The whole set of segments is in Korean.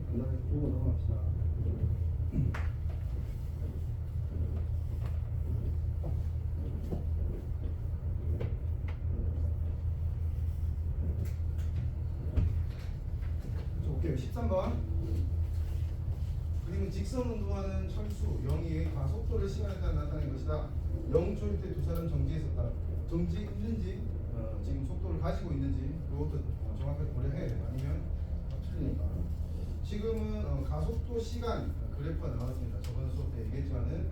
간단하게 보고 넘어갑시다. 오케이, 13번. 그림은 직선 운동하는 철수 영희의 가속도를 시간에 따라 나타낸 것이다. 0초일 때 두 사람 정지에 있었다. 정지에 있는지 지금 속도를 가지고 있는지 이것도 정확하게 고려해야 돼요. 아니면 틀리니까. 지금은 가속도 시간 그래프가 나왔습니다. 저번 수업 때 얘기했지만은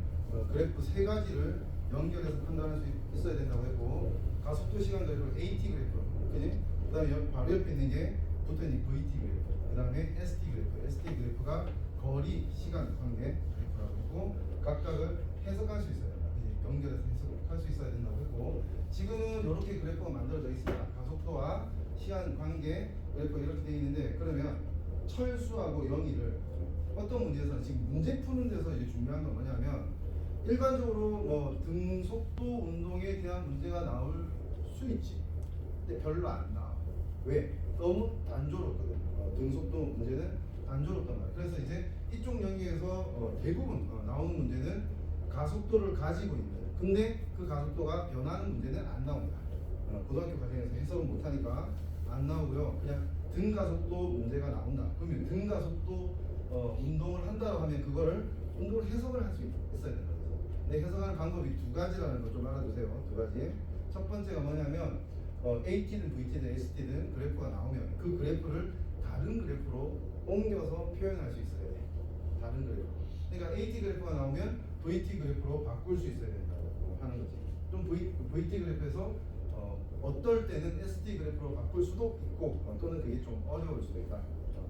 그래프 세 가지를 연결해서 판단할 수 있어야 된다고 했고, 가속도 시간 그래프 AT 그래프, 그지? 그다음에 바로 옆에 있는 게 붙어 있는 VT 그래프, 그다음에 ST 그래프. ST 그래프가 거리 시간 관계 그래프라고 했고, 각각을 해석할 수 있어야 된다. 그지? 연결해서 해석할 수 있어야 된다고 했고, 지금은 이렇게 그래프가 만들어져 있습니다. 가속도와 시간 관계 그래프 이렇게 되어 있는데, 그러면 철수하고 영희를 어떤 문제에서는 지금 문제 푸는 데서 이제 중요한 건 뭐냐면, 일반적으로 뭐 등속도 운동에 대한 문제가 나올 수 있지. 근데 별로 안 나와. 왜? 너무 단조롭거든. 등속도 문제는 단조롭단 말이야. 그래서 이제 이쪽 영역에서 대부분 나오는 문제는 가속도를 가지고 있는, 근데 그 가속도가 변하는 문제는 안 나옵니다. 고등학교 과정에서 해석을 못하니까 안 나오고요. 그냥 등가속도 문제가 나온다. 그러면 등가속도 운동을 한다고 하면 그거를 운동을 해석을 할 수 있어야 된다. 근데 해석하는 방법이 두 가지라는 걸 좀 알아두세요. 두 가지. 첫 번째가 뭐냐면 AT든 VT든 ST든 그래프가 나오면 그 그래프를 다른 그래프로 옮겨서 표현할 수 있어야 돼. 다른 그래프. 그러니까 AT 그래프가 나오면 VT 그래프로 바꿀 수 있어야 된다고 하는 거지. 좀 VT 그래프에서 어떨 때는 ST 그래프로 바꿀 수도 있고, 또는 그게 좀 어려울 수도 있다.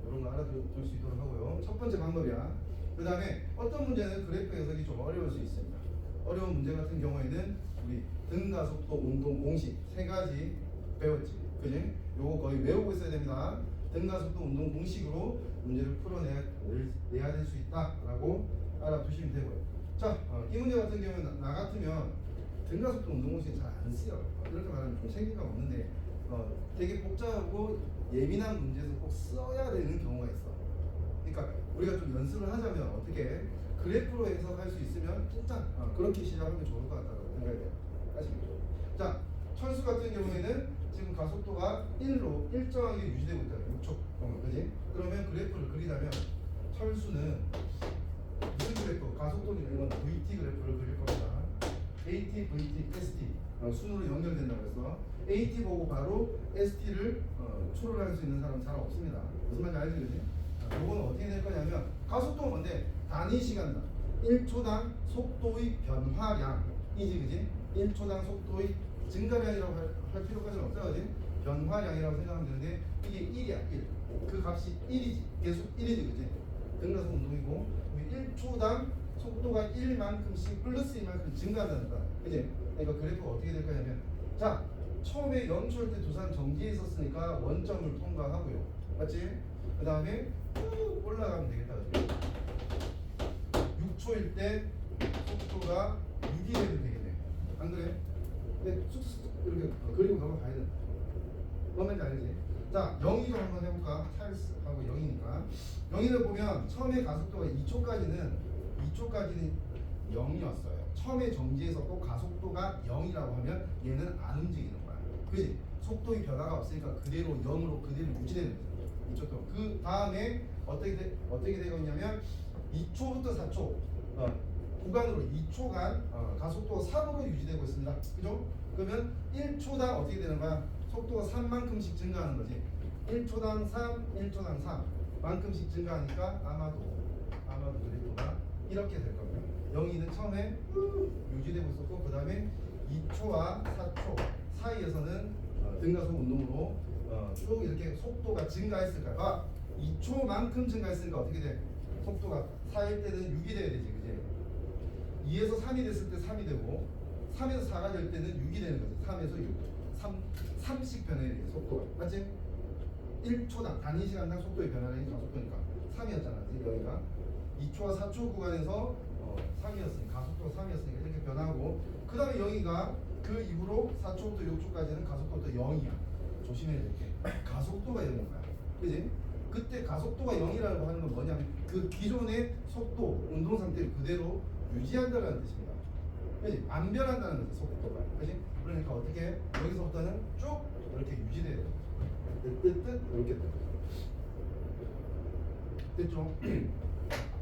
이런 거 알아둘 수 있도록 하고요. 첫 번째 방법이야. 그 다음에 어떤 문제는 그래프 해석이 좀 어려울 수 있습니다. 어려운 문제 같은 경우에는 우리 등가속도 운동 공식 세 가지 배웠지, 그지? 요거 거의 외우고 있어야 됩니다. 등가속도 운동 공식으로 문제를 풀어내야 될 수 있다라고 알아두시면 되고요. 자, 이 문제 같은 경우는 나 같으면 등가속도 운동 공식 잘 안 쓰여. 이렇게 말하면 좀 생기가 없는데 되게 복잡하고 예민한 문제에서 꼭 써야 되는 경우가 있어. 그러니까 우리가 좀 연습을 하자면 어떻게 그래프로 해석할 수 있으면 진짜 그렇게 시작하면 좋을 것 같다고 생각이 돼요. 아시겠죠? 자, 철수 같은 경우에는 지금 가속도가 1로 일정하게 유지되고 있다. 6초 동안, 그지? 그러면 그래프를 그리자면 철수는 무슨 그래프? 가속도는 이건 VT 그래프를 그릴 겁니다. AT, VT, ST 순으로 연결된다고 해서 AT 보고 바로 ST를 추론할 수 있는 사람 잘 없습니다. 무슨 말인지 알지, 그지? 이거는 어떻게 될 거냐면, 가속도가 뭔데? 단위 시간당 1초당 속도의 변화량이지, 그지? 1초당 속도의 증가량이라고 할 필요까지는 없다, 그지? 변화량이라고 생각하면 되는데, 이게 1이야, 1. 그 값이 1이지. 계속 1이지, 그지? 등가속 운동이고, 1초당 속도가 1만큼씩 플러스 1만큼 증가한다는 거야, 그지? 그러니까 그래프가 어떻게 될 거냐면, 자, 처음에 0초일 때 두 사람 정지에 있었으니까 원점을 통과하고요. 맞지? 그 다음에 쭉 올라가면 되겠다. 6초일 때 속도가 6이 되면 되겠네. 안 그래? 근데 쑥쑥 이렇게 그리고 넘어가야 된다. 뭔지 알지? 자, 0이 좀 한번 해볼까? 찰스하고 0이니까. 0이를 보면 처음에 가속도가 2초까지는 0이었어요. 처음에 정지했었고 가속도가 0이라고 하면 얘는 안 움직이는 거야. 그지? 속도의 변화가 없으니까 그대로 0으로 그대로 유지되는 거죠. 2초 동안. 그 다음에 어떻게 되고 있냐면 2초부터 4초 구간으로 2초간 가속도가 3으로 유지되고 있습니다. 그죠? 그러면 1초당 어떻게 되는 거야? 속도가 3만큼씩 증가하는 거지. 1초당 3, 1초당 3만큼씩 증가하니까 아마도 그래프가 이렇게 될 겁니다. 0이는 처음에 유지되고 있었고, 그 다음에 2초와 4초 사이에서는 등가속 운동으로 쭉 이렇게 속도가 증가했을까? 2초만큼 증가했으니까 어떻게 돼? 속도가 4일 때는 6이 돼야 되지, 그지? 2에서 3이 됐을 때 3이 되고, 3에서 4가 될 때는 6이 되는 거지. 3에서 6. 3씩 변해야 돼, 속도가. 맞지? 1초당, 단위 시간당 속도의 변화량이 가속도니까. 3이었잖아, 그지? 여기가. 2초와 4초 구간에서 3이었으니까, 가속도가 3이었으니까 이렇게 변하고, 그 다음에 0이가 그 이후로 4초부터 6초까지는 가속도가 0이야. 조심해야 될 게 가속도가 이런 거야, 그지? 그때 가속도가 0이라고 하는 건 뭐냐면 그 기존의 속도, 운동 상태를 그대로 유지한다는 뜻입니다. 그지? 안 변한다는 거지, 속도가. 그지? 그러니까 어떻게 여기서부터는 쭉 이렇게 유지돼요. 뜨뜻 이렇게 됐죠?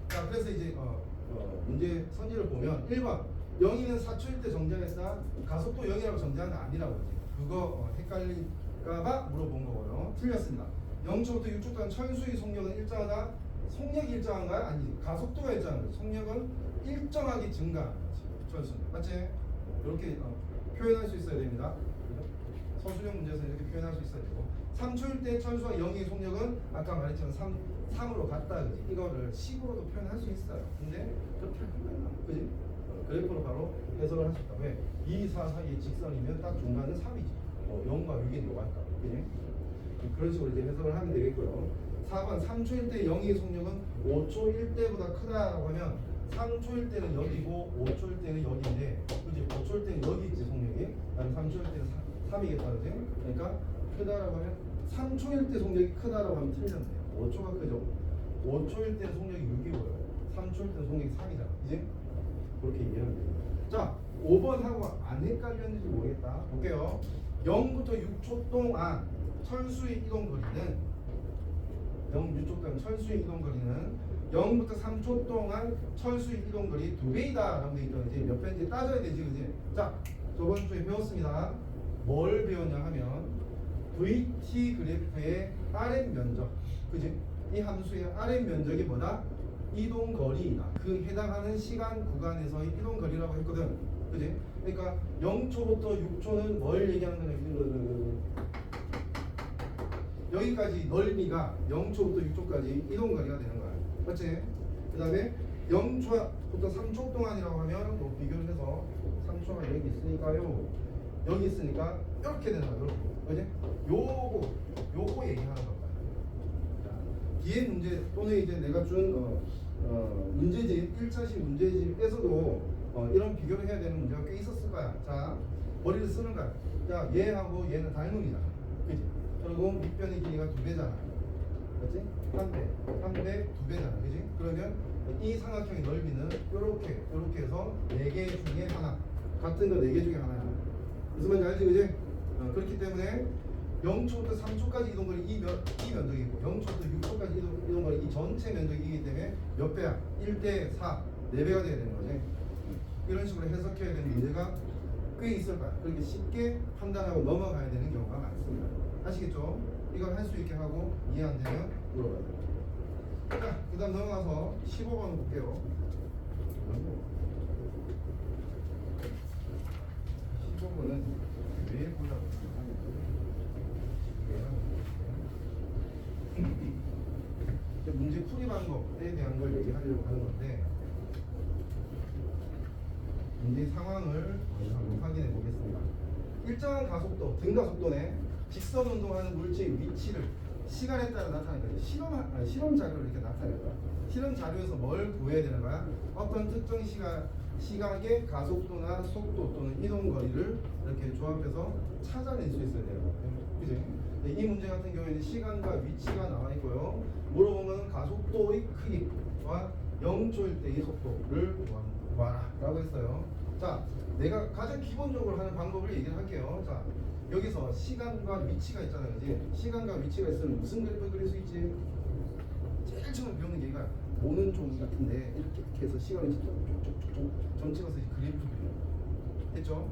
자, 그래서 이제 문제 선지를 보면 1번 0이는 4초일 때 정지하겠다. 가속도 0이라고 정지하는 거 아니라고 하지. 그거 헷갈릴까봐 물어본 거고요. 틀렸습니다. 0초부터 6초 동안 철수의 속력은 일정하다. 속력이 일정한가요? 아니, 가속도가 일정한 거죠. 속력은 일정하게 증가하는 거지. 철수는. 맞지? 이렇게 표현할 수 있어야 됩니다. 서술형 문제에서 이렇게 표현할 수 있어야 되고 3초일 때 철수와 0의 속력은 아까 말했지만 3으로 같다. 그지? 이거를 식으로도 표현할 수 있어요. 근데 그렇게 할 거야. 그지? 그래프로 바로 해석을 할 수 있다. 왜? 2, 4 사이의 직선이면 딱 중간은 3이지. 0과 6이 들어갈까. 그지? 그런 식으로 이제 해석을 하면 되겠고요. 4번 3초일 때 0의 속력은 5초일 때보다 크다라고 하면 3초일 때는 여기고 5초일 때는 여기인데 그지? 5초일 때는 여기 있지 속력이. 그다음에 3초일 때는 3이겠다. 그지? 그러니까 크다라고 하면 3초일 때 속력이 크다라고 하면 틀렸네요. 5초가 크죠. 5초일 때는 속력이 6이고요. 3초일 때는 속력이 3이잖아. 그지? 그렇게 이해하면 돼요. 자, 5번하고 안 헷갈렸는지 모르겠다. 볼게요. 0부터 6초 동안 철수의 이동 거리는 6초 동안 철수의 이동 거리는 0부터 3초 동안 철수의 이동 거리 2배이다 라고 돼 있죠. 이제 몇 배인지 따져야 되지. 그지? 자, 저번 주에 배웠습니다. 뭘 배웠냐 하면 VT 그래프의 RM 면적. 그지? 이 함수의 RM 면적이 뭐다? 이동 거리이다. 그 해당하는 시간 구간에서의 이동 거리라고 했거든. 그지? 그러니까 0초부터 6초는 뭘 얘기하는 거냐? 여기까지 넓이가 0초부터 6초까지 이동 거리가 되는 거야. 맞지? 그다음에 0초부터 3초 동안이라고 하면 뭐 비교를 해서 3초가 여기 있으니까요. 여기 있으니까 이렇게 되는 거야. 이렇게. 그지? 요거 얘기하는 거야. 뒤에 문제 또는 이제 내가 준 문제집 1차식 문제집에서도 이런 비교를 해야 되는 문제가 꽤 있었을 거야. 자, 머리를 쓰는 거야. 자, 얘하고 얘는 닮음이잖아. 그지? 그리고 밑변의 길이가 2배잖아. 그렇지? 3배, 2배잖아. 그지? 그러면 이 삼각형의 넓이는 요렇게 해서 4개 중에 하나. 같은 거 4개 중에 하나야. 무슨 말인지 알지? 그지? 그렇기 때문에 0초부터 3초까지 이동거리 이 면적이고 0초부터 6초까지 이동거리 이 전체 면적이기 때문에 몇 배야? 1대 4, 4배가 돼야 되는 거지. 이런 식으로 해석해야 되는 문제가 꽤 있을 거야. 그렇게 쉽게 판단하고 넘어가야 되는 경우가 많습니다. 아시겠죠? 이걸 할 수 있게 하고 이해 안 되면 물어봐야 돼요. 자, 그 다음 넘어가서 15번 볼게요. 15번은 왜 보자고 문제 풀이 방법에 대한 걸 얘기하려고 하는 건데 문제 상황을 한번 확인해 보겠습니다. 일정한 가속도, 등가속도네 직선 운동하는 물체의 위치를 시간에 따라 나타내는 거지. 실험 자료를 이렇게 나타내는 거야. 실험 자료에서 뭘 구해야 되는 거야? 어떤 특정 시각의 가속도나 속도 또는 이동 거리를 이렇게 조합해서 찾아낼 수 있어야 돼요. 그지? 이 문제 같은 경우에는 시간과 위치가 나와 있고요. 물어보면 가속도의 크기와 0초일 때의 속도를 구하라 라고 했어요. 자, 내가 가장 기본적으로 하는 방법을 얘기를 할게요. 자, 여기서 시간과 위치가 있잖아요. 그지? 시간과 위치가 있으면 무슨 그래프를 그릴 수 있지? 제일 처음에 배우는 게 얘가 모는 종이 같은데 이렇게 해서 시간을 쭉쭉쭉쭉 전체가 서 그래프 그려요. 됐죠?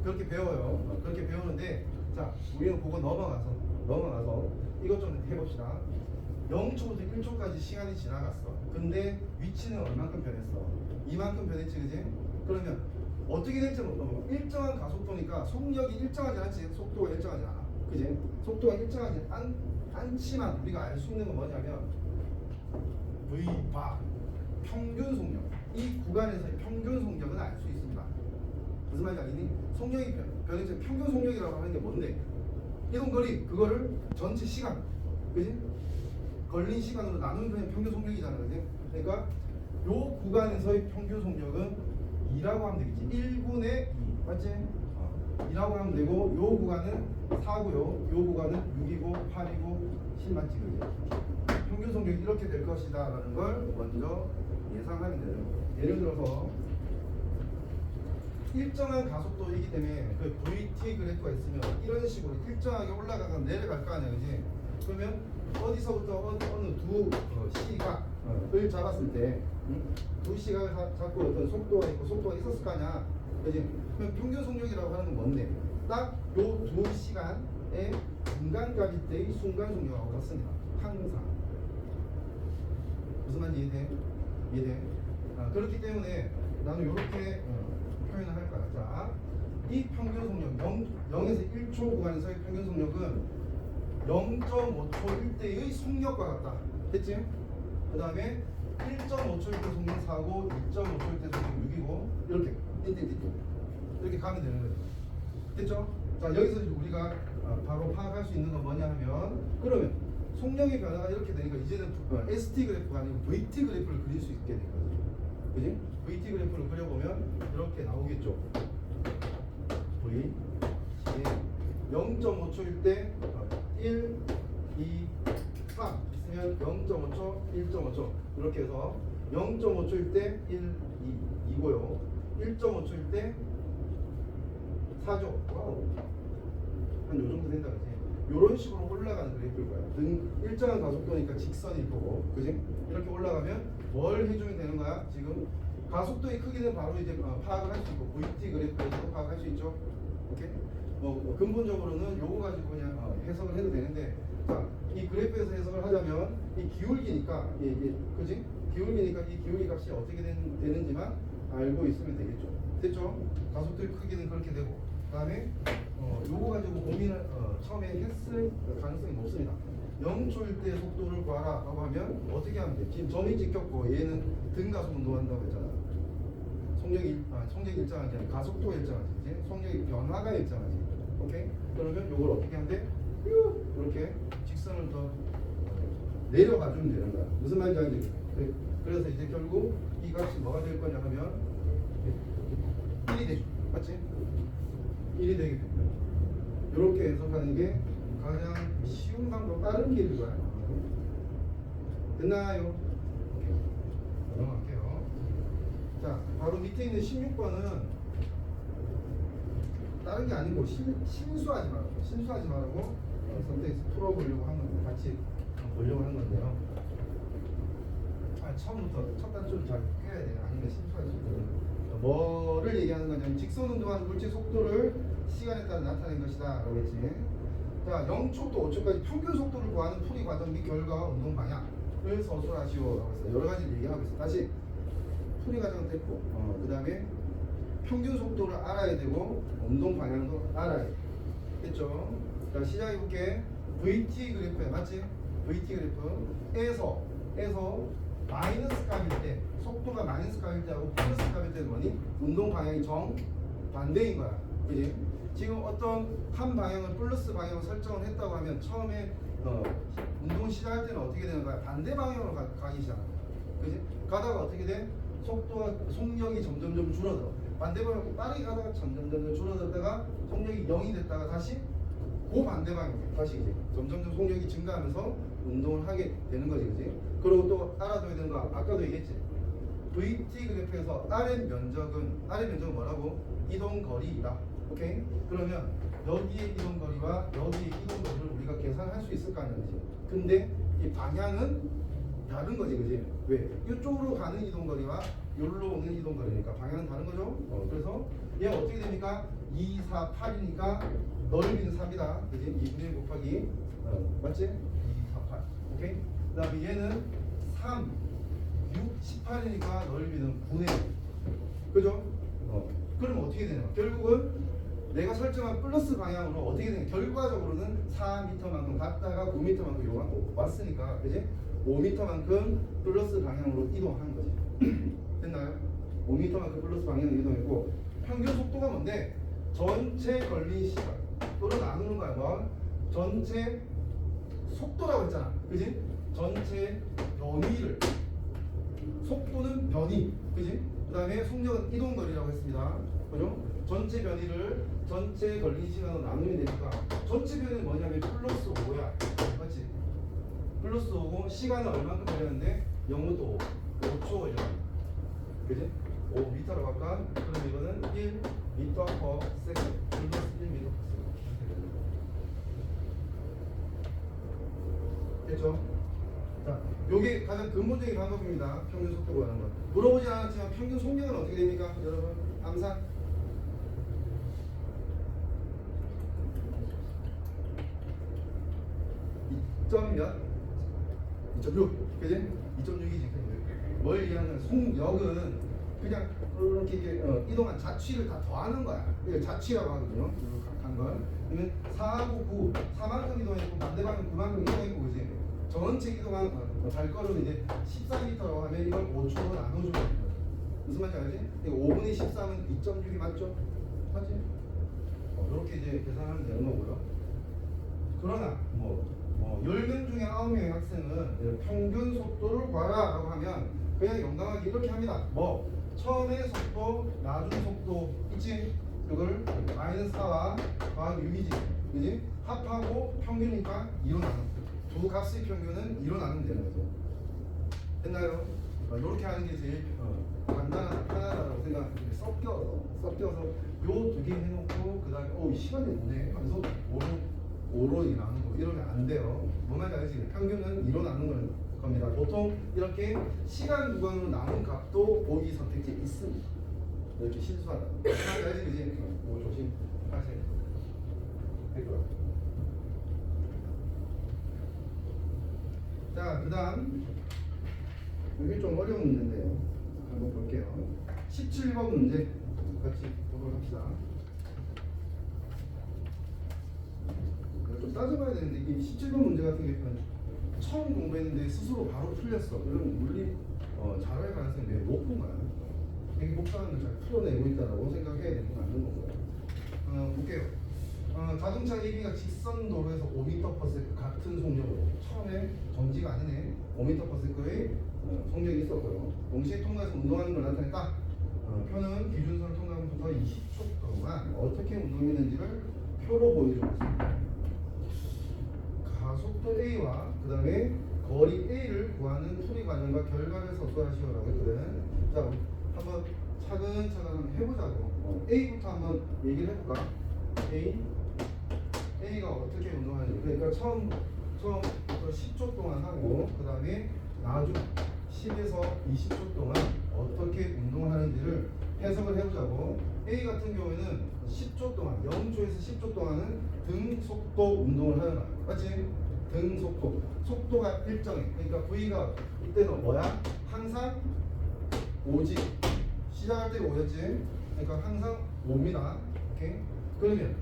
그렇게 배워요. 그렇게 배우는데 자, 우리는 그거 넘어가서 이것 좀 해봅시다. 0초부터 1초까지 시간이 지나갔어. 근데 위치는 얼만큼 변했어? 이만큼 변했지, 그지? 그러면 어떻게 될지 일정한 가속도니까 속력이 일정하지 않지? 속도가 일정하지 않아. 그지? 속도가 일정하지 않지만 우리가 알 수 있는 건 뭐냐면 V바 평균 속력. 이 구간에서의 평균 속력은 알 수 있습니다. 무슨 말인지 알겠니? 속력이 변했지. 평균 속력이라고 하는 게 뭔데? 이동거리 그거를 전체 시간, 그지? 걸린 시간으로 나누면 평균 속력이잖아, 그지? 그러니까 요 구간에서의 평균 속력은 2라고 하면 되겠지. 1분의 2, 맞지? 2라고 하면 되고 요 구간은 4고요. 요 구간은 6이고 8이고 10만 찍으죠. 평균 속력이 이렇게 될 것이다 라는 걸 먼저 예상하면 되는 거예요. 예를 들어서 일정한 가속도이기 때문에 그 VT 그래프가 있으면 이런 식으로 일정하게 올라가거나 내려갈 거 아니야, 그지? 그러면 어디서부터 어느 두 시각을 잡았을 때 두 시각을 잡고 어떤 속도가 있고 속도가 있었을 거 아니야, 그지? 그럼 평균 속력이라고 하는 건 뭔데? 딱 요 두 시간의 중간값일 때의 순간 속력하고 같습니다. 항상. 무슨 말인지 이해돼? 이해돼? 그렇기 때문에 나는 이렇게 표현을 할 거야. 자, 이 평균 속력 0에서 1초 구간에서의 평균 속력은 0.5초 1대의 속력과 같다. 됐지? 그 다음에 1.5초 1대 속력 4고 2.5초 1대 속력 6이고 이렇게 띵띵띵띵 이렇게 가면 되는 거죠. 됐죠? 자, 여기서 우리가 바로 파악할 수 있는 건 뭐냐 하면, 그러면 속력의 변화가 이렇게 되니까 이제는 ST 그래프가 아니고 VT 그래프를 그릴 수 있게 되거든요. 그지? VT 그래프를 그려보면 이렇게 나오겠죠. V 0.5초일 때 1, 2, 3 있으면 0.5초, 1.5초 이렇게 해서 0.5초일 때 1, 2, 2고요. 1.5초일 때 4조. 와우. 한 요 정도 된다, 그지? 요런 식으로 올라가는 그래프일 거야. 일정한 가속도니까 직선일 거고, 그지? 이렇게 올라가면 뭘 해주면 되는 거야? 지금 가속도의 크기는 바로 이제 파악을 할 수 있고, VT 그래프에서도 파악할 수 있죠. 오케이? 근본적으로는 요거 가지고 그냥 해석을 해도 되는데, 자, 이 그래프에서 해석을 하자면 이 기울기니까, 그지? 기울기니까 이 기울기 값이 어떻게 되는지만 알고 있으면 되겠죠. 됐죠? 가속도의 크기는 그렇게 되고, 그 다음에 요거 가지고 고민을 처음에 했을 가능성이 높습니다. 0초일 때 속도를 구하라 라고 하면 어떻게 하면 돼? 지금 점이 찍혔고 얘는 등가속 운동한다고 했잖아. 속력이 일정하지 않아. 가속도가 일정하지, 그치? 속력의 변화가 일정하지. 오케이? 그러면 요걸 어떻게 하면 돼? 이렇게 직선을 더 내려가 주면 되는 거야. 무슨 말인지 알지? 그래서 이제 결국 이 값이 뭐가 될 거냐 하면 1이 되죠. 맞지? 1이 되게 됩니다. 이렇게 해석하는 게 가장 쉬운 방법, 빠른 길일 거야. 됐나요? 오케이. 넘어갈게요. 자, 바로 밑에 있는 16번은 다른 게 아니고 심수하지 말고 선택해서 풀어보려고 하는 건데, 같이 보려고 하는 건데요. 처음부터 첫 단추를 잘 껴야 돼요. 아니면 심수할 수 있거든요. 뭐를 얘기하는 거냐면 직선 운동하는 물질 속도를 시간에 따라 나타낸 것이다 라고 했지. 자, 0초부터 5초까지 평균 속도를 구하는 풀이 과정 및 결과와 운동 방향을 서술하시오 라고 했어요. 여러 가지 얘기하고 있어요. 다시 풀이 과정은 됐고, 그 다음에 평균 속도를 알아야 되고 운동 방향도 알아야 돼. 됐죠? 자, 시작해 볼게. VT 그래프에 맞지? VT 그래프에서 마이너스 값일 때, 속도가 마이너스 값일 때하고 플러스 값일 때는 뭐니? 운동 방향이 정반대인 거야. 그지? 지금 어떤 한 방향을 플러스 방향으로 설정을 했다고 하면 처음에 운동 시작할 때는 어떻게 되는 거야? 반대 방향으로 가기 시작하는 거야. 그지? 가다가 어떻게 돼? 속력이 점점점 줄어들어. 반대 방향으로 빠르게 가다가 점점점 줄어들다가 속력이 0이 됐다가 다시 그 반대 방향으로 다시 이제 점점점 속력이 증가하면서 운동을 하게 되는 거지, 그지? 그리고 또 알아둬야 되는 거 아까도 얘기했지. VT 그래프에서 R의 면적은 뭐라고? 이동 거리이다. 오케이? 그러면 여기의 이동 거리와 여기의 이동 거리를 우리가 계산할 수 있을 거 아니야, 그지? 근데 이 방향은 다른 거지, 그지? 왜? 이쪽으로 가는 이동 거리와 여기로 오는 이동 거리니까 방향은 다른 거죠? 그래서 얘 어떻게 됩니까? 2, 4, 8이니까 넓이는 3이다. 그지? 2분의 1 곱하기 맞지? 2, 4, 8. 오케이? 그 다음에 얘는 3, 6, 18이니까 넓이는 9네. 그죠? 그럼 어떻게 되냐? 결국은 내가 설정한 플러스 방향으로 어떻게 되냐? 결과적으로는 4m만큼 갔다가 9m만큼 요만큼 왔으니까, 그지? 5m만큼 플러스 방향으로 이동한 거지. 됐나요? 5m만큼 플러스 방향으로 이동했고, 평균 속도가 뭔데? 전체 걸린 시간 또는 나누는 거야. 뭐? 전체 속도라고 했잖아. 그지? 전체 변이를, 속도는 변이, 그지? 그 다음에 속력은 이동거리라고 했습니다. 그죠? 전체 변이를 전체 걸린 시간으로 나누면 되니까 전체 시간은 얼만큼 걸렸는데 0부터 5, 5초 걸렸다. 그지? 5m로 갈까? 그럼 이거는 1m per second. 1m per second. 됐죠? 자, 요게 가장 근본적인 방법입니다. 평균 속도 구하는 것. 물어보지 않았지만 평균 속력은 어떻게 됩니까? 여러분, 암산. 2점 몇? 2.6. 그지? 2.6이지. 뭘 이해하는 속력은 그냥 이렇게 이동한 자취를 다 더하는 거야. 이거 자취라고 하거든요. 이렇게 간 걸. 그러면 4하고 9, 4만큼 이동했고 반대 방향 9만큼 이동했고, 그지? 전체 이동한 발걸음은 이제 14m라고 하면 이걸 5초로 나눠주는 거야. 무슨 말인지 알지? 이거 5분의 13은 2.6이 맞죠? 맞지? 이렇게 이제 계산하면 되는 거고요. 그러나 10명 중에 9명의 학생은 평균 속도를 구하라 라고 하면 그냥 용감하게 이렇게 합니다. 처음에 속도, 나중 속도 있지? 이걸 마이너스 4와 더하기 6이지. 그지? 합하고 평균이니까 2로 나눠. 두 값의 평균은 2로 나누면 되는 거죠. 됐나요? 이렇게 하는 게 제일 간단하다, 편하다고 생각합니다. 섞여서 요 두 개 해놓고 그 다음에 시간이 오네 하면서 5로 나누는 거 이러면 안 돼요. 뭔 말인지 알지? 평균은 2로 나누는 겁니다. 보통 이렇게 시간 구간으로 나눈 값도 보기 선택지에 있습니다. 이렇게 실수하다. 뭔 말인지 알지? 그지? 이거 조심하세요. 됐고요. 자, 그 다음 여기 좀 어려운 문제인데요. 한번 볼게요. 17번 문제 같이 보도록 합시다. 좀 따져봐야 되는데 이 17번 문제 같은 경우는 처음 공부했는데 스스로 바로 풀렸어. 그럼 물리 잘할 가능성이 매우 높은 거야. 되게 복잡한 걸 잘 풀어내고 있다라고 생각해야 되는 건 맞는 거고요. 볼게요. 자동차 AB가 직선 도로에서 5m/s 같은 속력으로 처음에 정지가 아니네 5m/s의 속력이 있었고요. 동시에 통과해서 운동하는 걸 나타냈다. 표는 기준선을 통과하면서 20초 동안 어떻게 운동했는지를 표로 보여주고 있습니다. 가속도 A와 그 다음에 거리 A를 구하는 풀이 과정과 결과를 서술하시오라고 했거든. 자, 한번 차근차근 한번 해보자고. A부터 한번 얘기를 해볼까? A가 어떻게 운동하는지. 그러니까 처음부터 10초 동안 하고 그 다음에 나중 10에서 20초 동안 어떻게 운동하는지를 해석을 해보자고. A 같은 경우에는 10초 동안 0초에서 10초 동안은 등 속도 운동을 하는 거야. 맞지? 등 속도. 속도가 일정해. 그러니까 V가 이때는 뭐야? 항상 5지. 시작할 때 5였지. 그러니까 항상 5입니다. 오케이? 그러면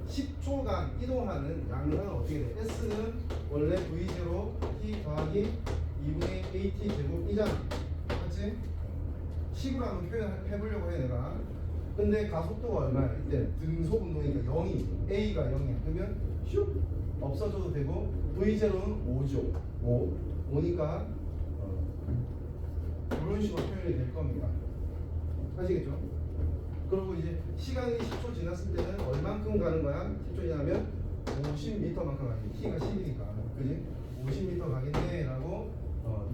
10초간 이동하는 양은 어떻게 돼? S는 원래 V0 T 더하기 2분의 AT 제곱이잖아. 맞지? 식으로 한번 표현해보려고 해 내가. 근데 가속도가 얼마야? 이때 등속 운동이니까 0이 A가 0이야. 그러면 슉 없어져도 되고 V0는 5죠. 5니까 이런 식으로 표현이 될 겁니다. 아시겠죠? 그리고 이제 시간이 10초 지났을 때는 얼만큼 가는 거야? 10초 지나면 50m만큼 가겠네. T가 10이니까. 그지? 50m 가겠네 라고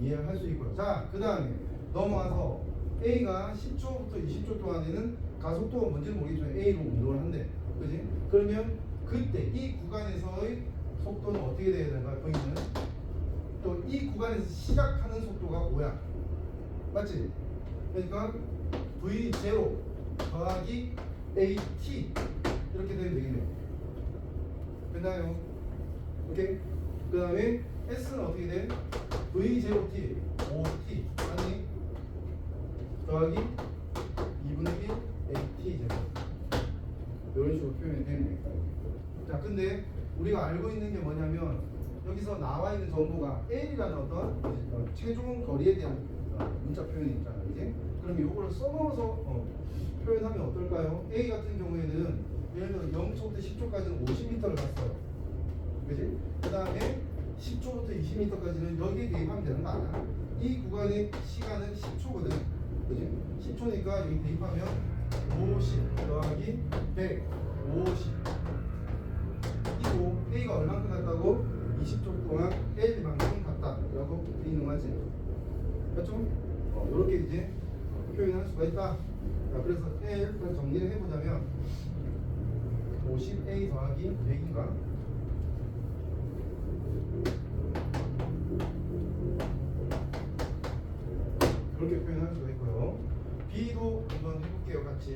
이해를 할 수 있고요. 자, 그 다음에 넘어와서 A가 10초부터 20초 동안에는 가속도가 뭔지는 모르겠지만 A로 운동을 한대. 그지? 그러면 그때 이 구간에서의 속도는 어떻게 돼야 되는가? V는 또 이 구간에서 시작하는 속도가 5야. 맞지? 그러니까 V0 더하기 AT 이렇게 되면 되겠네요. 됐나요? 오케이? 그 다음에 S는 어떻게 돼? V0T 5T 아니 더하기 2분의 1 AT 제곱 이런 식으로 표현이 되는 거예요. 자, 근데 우리가 알고 있는 게 뭐냐면 여기서 나와 있는 정보가 L이라는 어떤 최종 거리에 대한 문자 표현이 있잖아요. 이제 그럼 이거를 써먹어서 표현하면 어떨까요? A 같은 경우에는 예를 들어 0초부터 10초까지는 50m를 갔어요. 그지? 그 다음에 10초부터 20m까지는 여기에 대입하면 되는 거 아니야? 이 구간의 시간은 10초거든. 그지? 10초니까 여기 대입하면 50 더하기 100, 50. 이고 A가 얼만큼 갔다고? 20초 동안 L만큼 갔다. 있다라고 돼 있는 거지. 맞죠? 이렇게 이제 표현할 수가 있다. 자, 그래서 일단 정리를 해보자면 50a 더하기 100인가? 그렇게 표현할 수가 있고요. b도 한번 해볼게요. 같이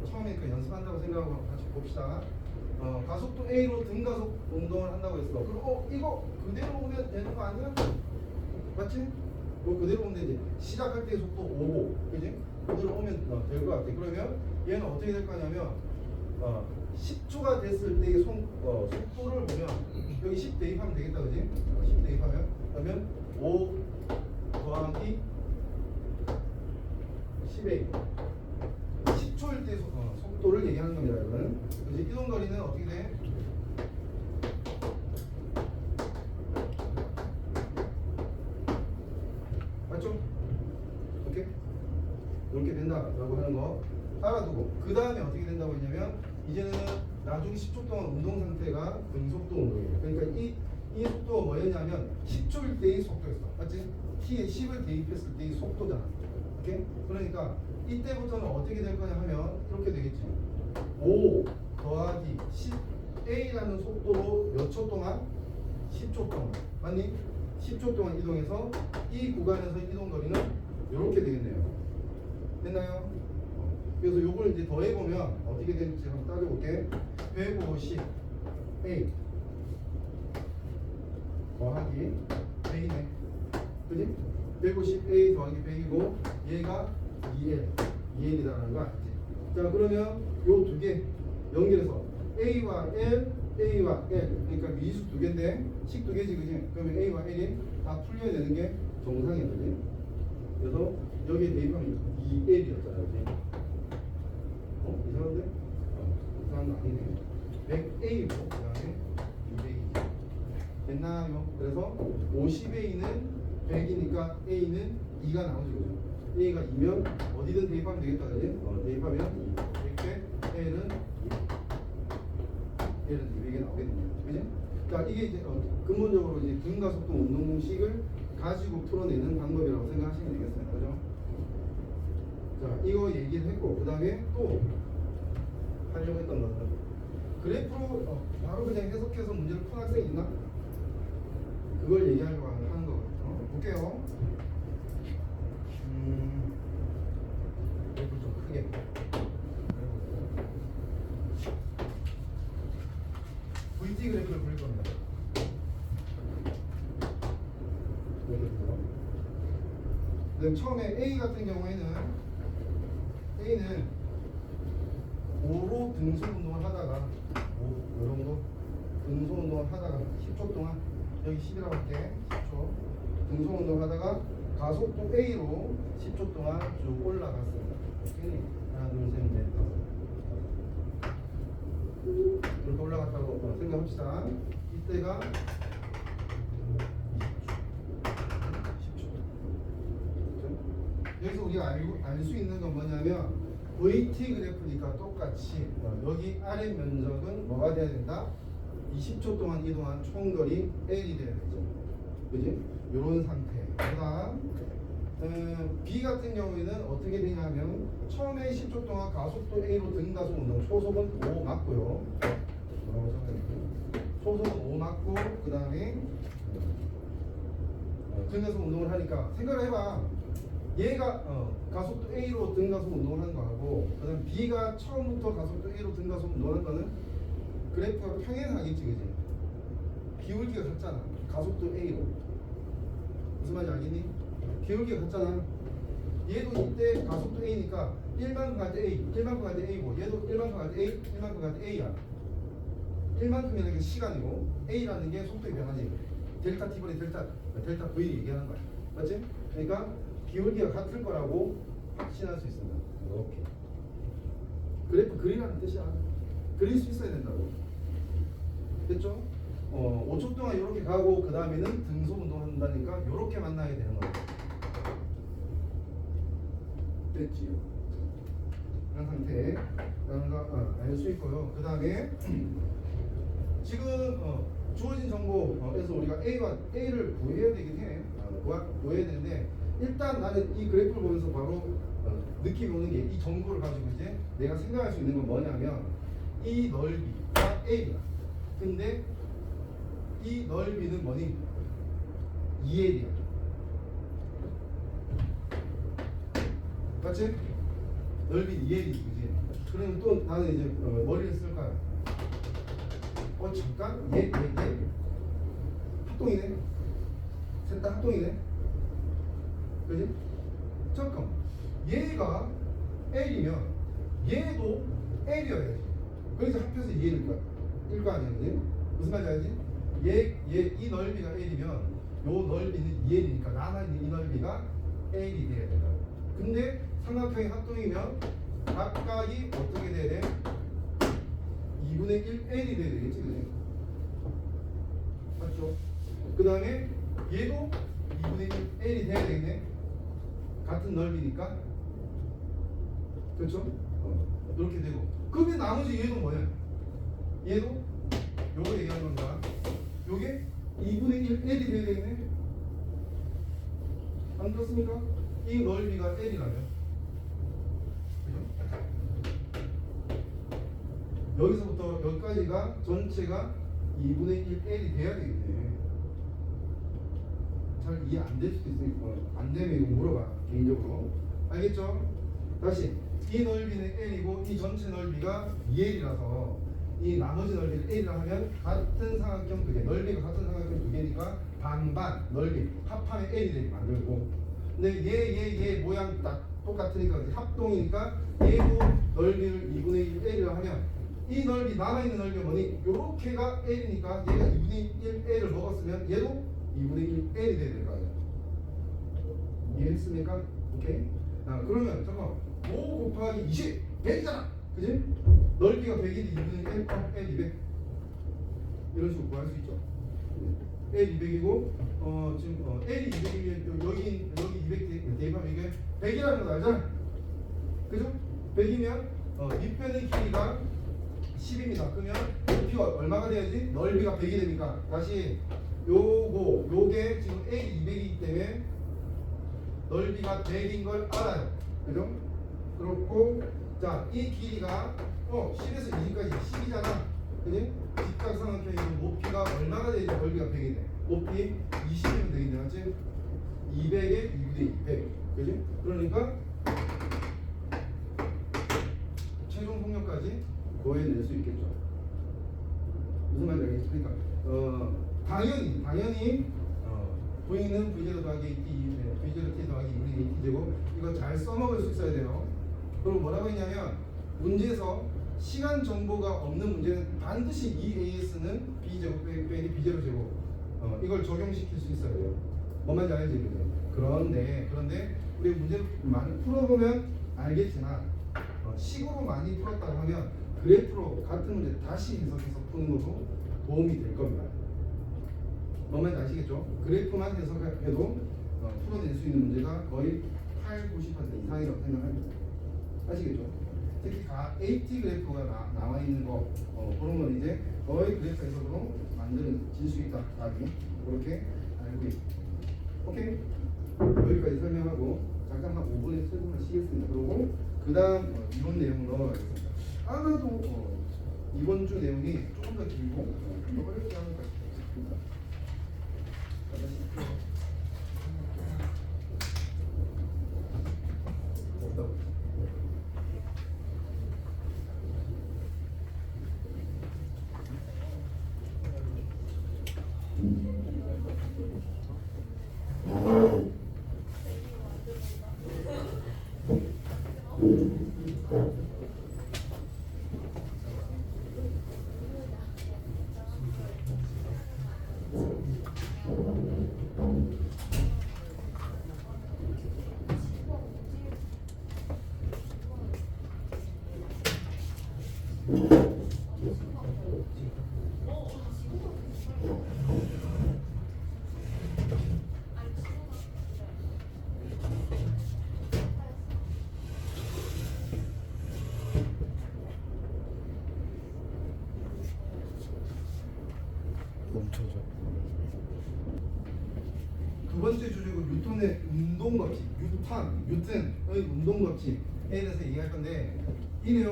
처음에 그 연습한다고 생각하고 같이 봅시다. 가속도 a로 등가속 운동을 한다고 했어. 그럼 이거 그대로 오면 되는 거 아니야? 맞지? 그대로 오면 되지. 시작할 때 속도 5고, 그지? 그대로 오면 될 것 같아. 그러면 얘는 어떻게 될 거냐면 10초가 됐을 때의 속도를 보면 여기 10 대입하면 되겠다, 그지? 10 대입하면 그러면 5 더하기 10a 10초일 때 속도를 얘기하는 겁니다, 여러분. 그지? 이동 거리는 어떻게 돼? 맞죠? 오케이? 이렇게 된다라고 하는 거 알아두고 그 다음에 어떻게 된다고 했냐면 이제는 나중에 10초 동안 운동 상태가 등속도 운동이에요. 그러니까 이 속도가 뭐였냐면 10초일 때의 속도였어. 맞지? t에 10을 대입했을 때의 속도잖아. 오케이? 그러니까 이때부터는 어떻게 될 거냐 하면 이렇게 되겠지. 5 더하기 10a라는 속도로 몇 초 동안? 10초 동안. 맞니? 10초 동안 이동해서 이 구간에서 이동 거리는 이렇게 되겠네요. 됐나요? 그래서 요걸 이제 더해보면 어떻게 되는지 한번 따져볼게. 150 A 더하기 100이네. 그지? 150 A 더하기 100이고 얘가 2L이라는 거 알지? 자, 그러면 요 두 개 연결해서 A와 L, A와 L, 그러니까 미수 두 개인데 식 두 개지, 그지? 그러면 A와 L이 다 풀려야 되는 게 정상이야, 그지? 그래서 여기에 대입하면 2L이었잖아, 그지? 이상한데? 이상한 거 아니네. 100A고 그 다음에 200이지. 됐나요? 그래서 50A는 100이니까 A는 2가 나오지, 그죠? A가 2면 어디든 대입하면 되겠다, 그지? 대입하면 100대 L은 200이 나오겠네요, 그지? 자, 이게 이제 근본적으로 이제 등가속도 운동 공식을 가지고 풀어내는 방법이라고 생각하시면 되겠어요, 그죠? 자, 이거 얘기를 했고 그 다음에 또 하려고 했던 거는 그래프로 바로 그냥 해석해서 문제를 푼 학생이 있나? 그걸 얘기하려고 하는 거거든요. 볼게요. 그래프 좀 크게. VT 그래프를 그릴 겁니다. 그다음 처음에 A 같은 경우에는 A는 5로 등속 운동을 하다가 5, 이 정도 등속 운동을 하다가 10초 동안 여기 10이라고 할게. 10초 등속 운동을 하다가 가속도 A로 10초 동안 쭉 올라갔습니다. 하나, 둘, 셋, 넷, 다섯. 이렇게 올라갔다고 생각합시다. 이때가 10초. 여기서 우리가 알 수 있는 건 뭐냐면 VT 그래프니까 똑같이 여기 아래 면적은 뭐가 돼야 된다? 20초 동안 이동한 총거리 L이 돼야 되죠. 그지? 요런 상태. 그 다음 B 같은 경우에는 어떻게 되냐면 처음에 10초 동안 가속도 A로 등가속 운동 초속은 5 맞고요. 초속은 5 맞고 그 다음에 등가속 운동을 하니까 생각을 해봐. 얘가 가속도 A로 등가속 운동을 하는 거하고 그 다음 B가 처음부터 가속도 A로 등가속 운동하는 거는 그래프가 평행하겠지, 그지? 기울기가 같잖아. 가속도 A로. 무슨 말인지 알겠니? 기울기가 같잖아. 얘도 이때 가속도 A니까 1만큼 갈 때 A, 1만큼 갈 때 A고 얘도 1만큼 갈 때 A, 1만큼 갈 때 A야. 1만큼이라는 게 시간이고 A라는 게 속도의 변화지. 델타 T분의 델타 V 얘기하는 거야. 맞지? 그러니까 기울기가 같을 거라고 확신할 수 있습니다. 이렇게 그래프 그리라는 뜻이야. 그릴 수 있어야 된다고. 됐죠? 5초 동안 이렇게 가고 그 다음에는 등속 운동한다니까 이렇게 만나야 되는 거야. 됐지요? 그런 상태 라는 거 알 수 있고요. 그 다음에 지금 주어진 정보에서 우리가 A를 구해야 되긴 해. 구해야 되는데 일단 나는 이 그래프를 보면서 바로 느낌이 오는 게 이 정보를 가지고 이제 내가 생각할 수 있는 건 뭐냐면 이 넓이가 A야. 근데 이 넓이는 뭐니? 2L이야. 맞지? 넓이 2L이지, 그지? 그러면 또 나는 이제 머리를 쓸 거야. 잠깐? 얘 합동이네? 셋 다 합동이네? 그지? 잠깐. 얘가 L이면 얘도 L이어야지. 그래서 합해서 2L일 거 아니야, 그지? 무슨 말인지 알지? 이 넓이가 L이면 요 넓이는 2L이니까 나는 이 넓이가 L이 돼야 된다. 근데 삼각형이 합동이면 각각이 어떻게 돼야 돼? 2분의 1 L이 돼야 되겠지, 그지? 맞죠? 그 다음에 얘도 2분의 1 L이 돼야 되겠네. 같은 넓이니까. 그렇죠? 이렇게 되고. 그러면 나머지 얘도 뭐야? 얘도 요거 얘기하는 건가? 요게 2분의 1 L이 돼야 되겠네. 안 그렇습니까? 이 넓이가 L이라면. 그죠? 여기서부터 여기까지가 전체가 2분의 1 L이 돼야 되겠네. 잘 이해 안 될 수도 있으니까 안 되면 이거 물어봐, 개인적으로. 알겠죠? 다시 이 넓이는 L이고 이 전체 넓이가 2L이라서 이 나머지 넓이를 L이라 하면 같은 삼각형 두 개, 넓이가 같은 삼각형 두 개니까 반반 넓이 합하면 L이 되게 만들고, 근데 얘 모양 딱 똑같으니까 합동이니까 얘도 넓이를 2분의 1 L이라 하면 이 넓이 남아있는 넓이가 뭐니? 요렇게가 L이니까 얘가 2분의 1 L을 먹었으면 얘도 2분의 1 L이 돼야 될 거 아니야. 이해했습니까? 오케이? 그러면 잠깐만 5 곱하기 20 100이잖아, 그지? 넓이가 100인데 2분의 1 L 200 이런 식으로 구할 수 있죠. L 200이고 지금 L 200이면 여기 200 대입하면 이게 100이라는 거 알잖아, 그죠? 100이면 밑변의 길이가 10입니다. 그러면 높이가 얼마가 돼야지? 넓이가 100이 되니까 다시 요게 지금 A 200이기 때문에 넓이가 100인 걸 알아요. 그죠? 그렇고 자, 이 길이가 10에서 20까지 10이잖아. 그지? 직각삼각형이고 높이가 얼마가 되지? 넓이가 100이네. 높이 20이면 되겠네. 맞지? 200에 2분의 2, 100. 그지? 그러니까 최종 속력까지 구해낼 수 있겠죠. 무슨 말인지 알겠죠? 그러니까 당연히 V는 V제로 더하기 AT, V제로 T 더하기 2분의 AT제곱, 이거 잘 써먹을 수 있어야 돼요. 그럼 뭐라고 했냐면 문제에서 시간 정보가 없는 문제는 반드시 이 AS는 B제곱 빼기 B제로 제곱 이걸 적용시킬 수 있어야 돼요. 뭔 말인지 알지? 그런데 우리 문제를 많이 풀어보면 알겠지만 식으로 많이 풀었다고 하면 그래프로 같은 문제 다시 해석해서 푸는 것도 도움이 될 겁니다. 뭔 말인지 아시겠죠? 그래프만 해석해도 풀어낼 수 있는 문제가 거의 80-90% 이상이라고 생각합니다. 아시겠죠? 특히 AT 그래프가 나와 있는 거 그런 건 이제 거의 그래프 해석으로 만들어질 수 있다. 답이 그렇게 알고 있고. 오케이? 여기까지 설명하고 잠깐 한 5분에 설명을 쉬겠습니다. 그리고 그 다음 이번 내용을 넘어가겠습니다. 아마도 이번 주 내용이 조금 더 길고 좀 더 어렵지 않을까 싶습니다. 멈춰줘. 두 번째 주제가 뉴턴의 운동 법칙, 뉴턴의 운동 법칙에 대해서 얘기할 건데, 이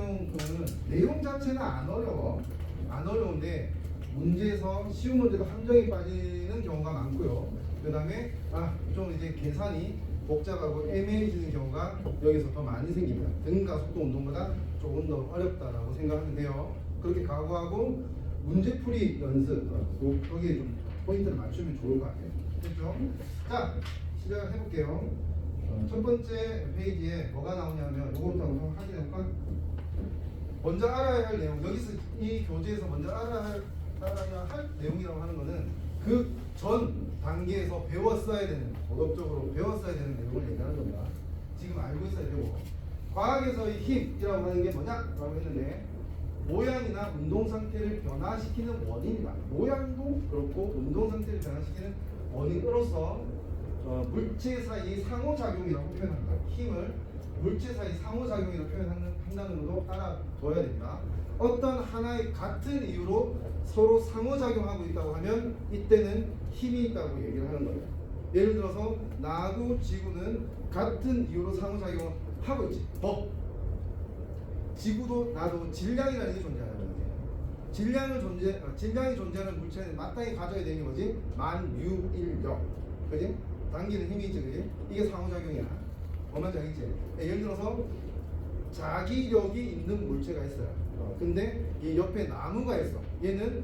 내용 자체는 안 어려운데 문제에서 쉬운 문제도 함정에 빠지는 경우가 많고요. 그 다음에 좀 이제 계산이 복잡하고 애매해지는 경우가 여기서 더 많이 생깁니다. 등가 속도 운동보다 조금 더 어렵다라고 생각하면 돼요. 그렇게 각오하고 문제풀이 연습, 거기에 좀 포인트를 맞추면 좋을 것 같아요. 됐죠? 자, 시작을 해볼게요. 첫 번째 페이지에 뭐가 나오냐면 요거부터 한번 확인해볼까? 먼저 알아야 할 내용, 여기서 이 교재에서 먼저 알아야 할 내용이라고 하는 거는 그 전 단계에서 배웠어야 되는, 도덕적으로 배웠어야 되는 내용을 얘기하는 겁니다. 지금 알고 있어야 되고, 과학에서의 힘이라고 하는 게 뭐냐라고 했는데, 모양이나 운동 상태를 변화시키는 원인이다. 모양도 그렇고 운동 상태를 변화시키는 원인으로서 물체 사이 상호작용이라고 표현합니다. 힘을 물체 사이 상호작용이라고 표현한다는 것도 알아둬야 됩니다. 어떤 하나의 같은 이유로 서로 상호작용하고 있다고 하면 이때는 힘이 있다고 얘기를 하는 거예요. 예를 들어서 나하고 지구는 같은 이유로 상호작용을 하고 있지. 지구도 나도 질량이라는 게 존재하는 거예요. 질량이 존재하는 물체는 마땅히 가져야 되는 거지. 만유인력, 그지? 당기는 힘이 있지, 그지? 이게 상호작용이야. 뭔 말인지 알겠지? 예를 들어서 자기력이 있는 물체가 있어요. 근데 이 옆에 나무가 있어. 얘는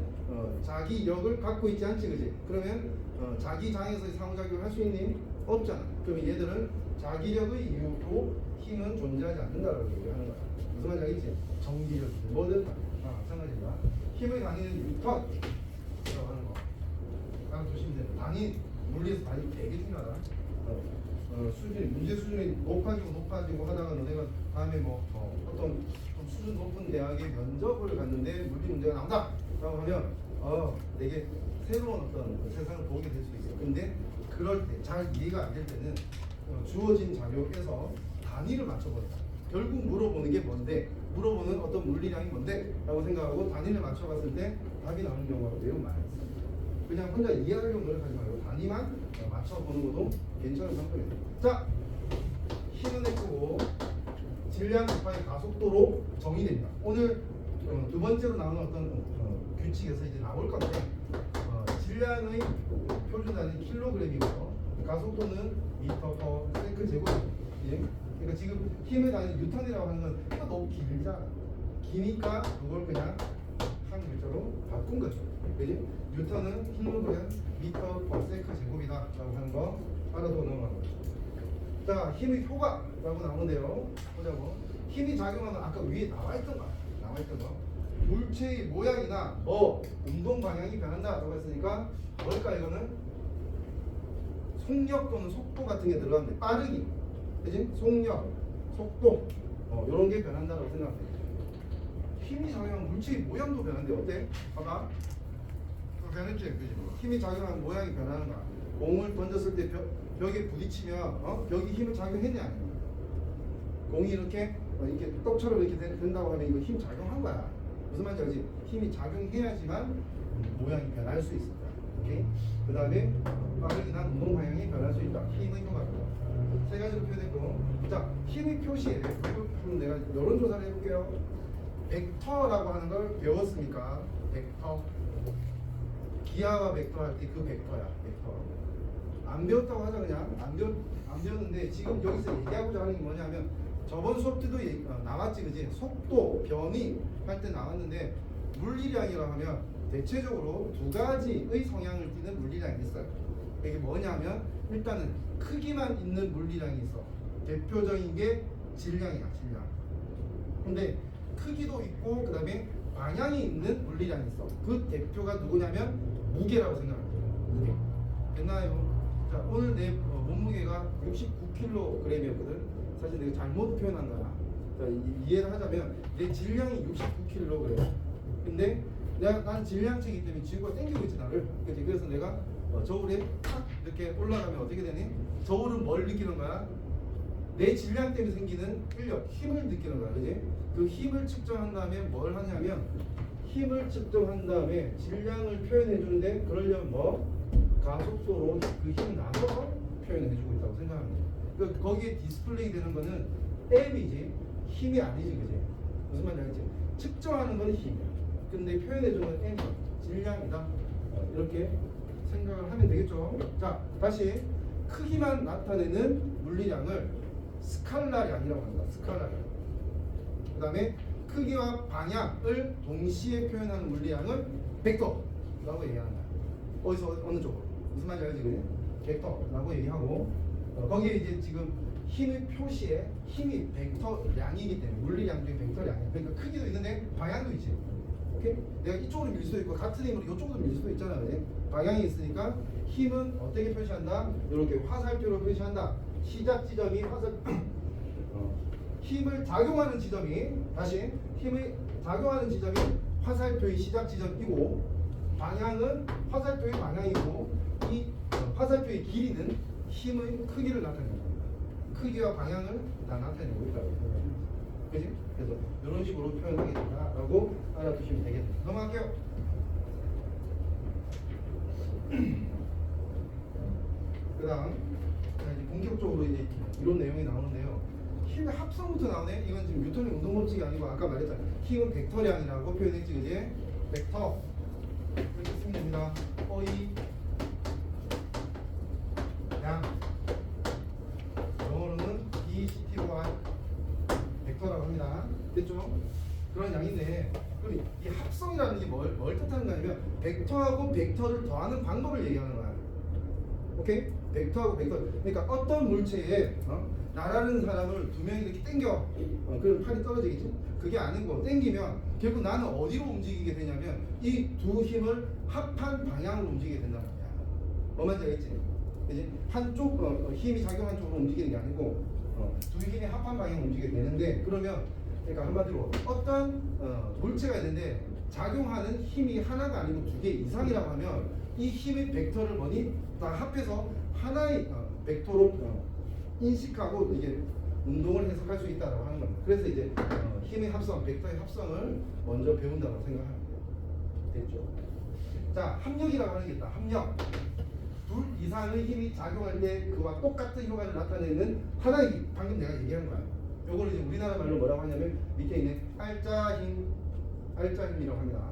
자기력을 갖고 있지 않지, 그지? 그러면 자기장에서 상호작용을 할 수 있니? 없잖아. 그러면 얘들은 자기력의 이유로 힘은 존재하지 않는다라고 얘기하는 거야. 무슨 말인지 알겠지? 정기력, 뭐든 마찬가지입니다. 힘의 단위는 뉴턴이라고 하는 거. 알아두시면 돼요. 단위, 물리에서 단위 되게 중요하다. 문제 수준이 높아지고 하다가 너네가 다음에 어떤 좀 수준 높은 대학의 면접을 갔는데 물리 문제가 나온다 라고 하면 되게 새로운 어떤 세상을 보게 될 수도 있어요. 근데 그럴 때 잘 이해가 안 될 때는 주어진 자료에서 단위를 맞춰버린다. 결국 물어보는 게 뭔데, 물어보는 어떤 물리량이 뭔데 라고 생각하고 단위를 맞춰봤을 때 답이 나오는 경우가 매우 많습니다. 그냥 혼자 이해하려고 노력하지 말고 단위만 맞춰보는 것도 괜찮은 상품입니다. 자, 힘은 했고 질량 곱하기 가속도로 정의됩니다. 오늘 두 번째로 나오는 어떤 규칙에서 이제 나올 건데, 질량의 표준 단위 킬로그램이고요. 가속도는 미터 퍼 세컨드 제곱입니다. 예? 그러니까 지금 힘의 단위 뉴턴이라고 하는 건 이거 너무 길잖아. 기니까 그걸 그냥 한 글자로 바꾼 거죠. 그지? 뉴턴은 킬로그램 미터 퍼 세컨드 제곱이다라고 하는 거 알아두고 넘어가는 거죠. 자, 힘의 효과라고 나오는데요. 보자고. 힘이 작용하면 아까 위에 나와있던 거. 물체의 모양이나 운동 방향이 변한다라고 했으니까 뭘까 이거는? 속력 또는 속도 같은 게 들어가는데 빠르기, 그지? 속력, 속도 이런 게 변한다고 생각합니다. 힘이 작용하면 물체의 모양도 변하는데 어때? 봐봐. 변했지, 그지? 힘이 작용하면 모양이 변하는 거야. 공을 던졌을 때 벽에 부딪히면 벽이 힘을 작용했냐 아니야? 공이 이렇게 떡처럼 이렇게 된다고 하면 이거 힘 작용한 거야. 무슨 말인지 알지? 힘이 작용해야지만 모양이 변할 수 있습니다. 오케이? 그 다음에 빠르기나 운동 방향이 변할 수 있다. 힘의 효과입니다. 세 가지로 표현했고, 자, 힘의 표시에 그럼 내가 여론조사를 해볼게요. 벡터라고 하는 걸 배웠습니까? 벡터. 기하와 벡터 할 때 그 벡터야. 벡터. 안 배웠다고 하자 그냥. 안 배웠는데 지금 여기서 얘기하고자 하는 게 뭐냐면 저번 수업 때도 나왔지, 그지? 속도, 변이 할 때 나왔는데 물리량이라고 하면 대체적으로 두 가지의 성향을 띠는 물리량이 있어요. 이게 뭐냐면 일단은 크기만 있는 물리량이 있어. 대표적인 게 질량이야, 질량. 근데 크기도 있고 그 다음에 방향이 있는 물리량이 있어. 그 대표가 누구냐면 무게라고 생각합니다. 무게. 됐나요? 자, 오늘 내 몸무게가 69kg이었거든. 사실 내가 잘못 표현한 거야. 자, 이해를 하자면 내 질량이 69kg. 근데 난 질량체이기 때문에 지구가 당기고 있지 나를. 그래서 내가 저울에 탁 이렇게 올라가면 어떻게 되니? 저울은 뭘 느끼는 거야? 내 질량 때문에 생기는 인력, 힘을 느끼는 거야, 그지? 그 힘을 측정한 다음에 뭘 하냐면 힘을 측정한 다음에 질량을 표현해 주는데 그러려면 뭐 가속도로 그 힘을 나눠서 표현해 주고 있다고 생각합니다. 그러니까 거기에 디스플레이 되는 거는 M이지 힘이 아니지, 그지? 무슨 말인지 알겠지? 측정하는 건 힘이야. 근데 표현해 주는 건 M, 질량이다. 이렇게 생각을 하면 되겠죠. 자, 다시 크기만 나타내는 물리량을 스칼라량이라고 합니다. 스칼라량. 그 다음에 크기와 방향을 동시에 표현하는 물리량을 벡터라고 얘기한다. 어디서 어느 쪽으로? 무슨 말인지 알지? 그래? 벡터라고 얘기하고 거기에 이제 지금 힘의 표시에 힘이 벡터량이기 때문에 물리량 중에 벡터량이야. 그러니까 크기도 있는데 방향도 있지. 오케이? 내가 이쪽으로 밀 수도 있고 같은 힘으로 이쪽으로 밀 수도 있잖아. 그래? 방향이 있으니까 힘은 어떻게 표시한다? 이렇게 화살표로 표시한다. 시작 지점이 화살 힘을 작용하는 지점이 다시 힘을 작용하는 지점이 화살표의 시작 지점이고 방향은 화살표의 방향이고 이 화살표의 길이는 힘의 크기를 나타냅니다. 크기와 방향을 다 나타내고 있다고 생각합니다. 그지? 그래서 이런 식으로 표현하게 된다라고 알아두시면 되겠습니다. 넘어갈게요. 그다음 이제 본격적으로 이제 이런 내용이 나오는데요. 힘의 합성부터 나오네. 이건 지금 뉴턴의 운동 법칙이 아니고 아까 말했잖아. 힘은 벡터량이라고 표현했지, 그지? 벡터 이렇게 쓰면 됩니다. 어이 양 영어로는 DCTY 벡터라고 합니다. 됐죠? 그런 양인데 그럼 이 합성이라는 게 뭘 뜻하는 거냐면 벡터하고 벡터를 더하는 방법을 얘기하는 거야. 오케이? 벡터하고 벡터. 그러니까 어떤 물체에 나라는 사람을 두 명이 이렇게 당겨. 그럼 팔이 떨어지겠지? 그게 아니고 당기면 결국 나는 어디로 움직이게 되냐면 이 두 힘을 합한 방향으로 움직이게 된단 말이야. 뭔 말인지 알겠지? 그지? 한쪽 힘이 작용한 쪽으로 움직이는 게 아니고 두 힘이 합한 방향으로 움직이게 되는데 그러면 그러니까 한마디로 어떤 물체가 있는데 작용하는 힘이 하나가 아니고 두 개 이상이라고 하면 이 힘의 벡터를 뭐니 다 합해서 하나의 벡터로 인식하고 이게 운동을 해석할 수 있다고 하는 겁니다. 그래서 이제 힘의 합성, 벡터의 합성을 먼저 배운다고 생각하면 됐죠. 자, 합력이라고 하는 게 있다. 합력. 둘 이상의 힘이 작용할 때 그와 똑같은 효과를 나타내는 하나의 힘. 방금 내가 얘기한 거야. 요걸 이제 우리나라 말로 뭐라고 하냐면 밑에 있는 알짜힘, 알짜힘이라고 합니다.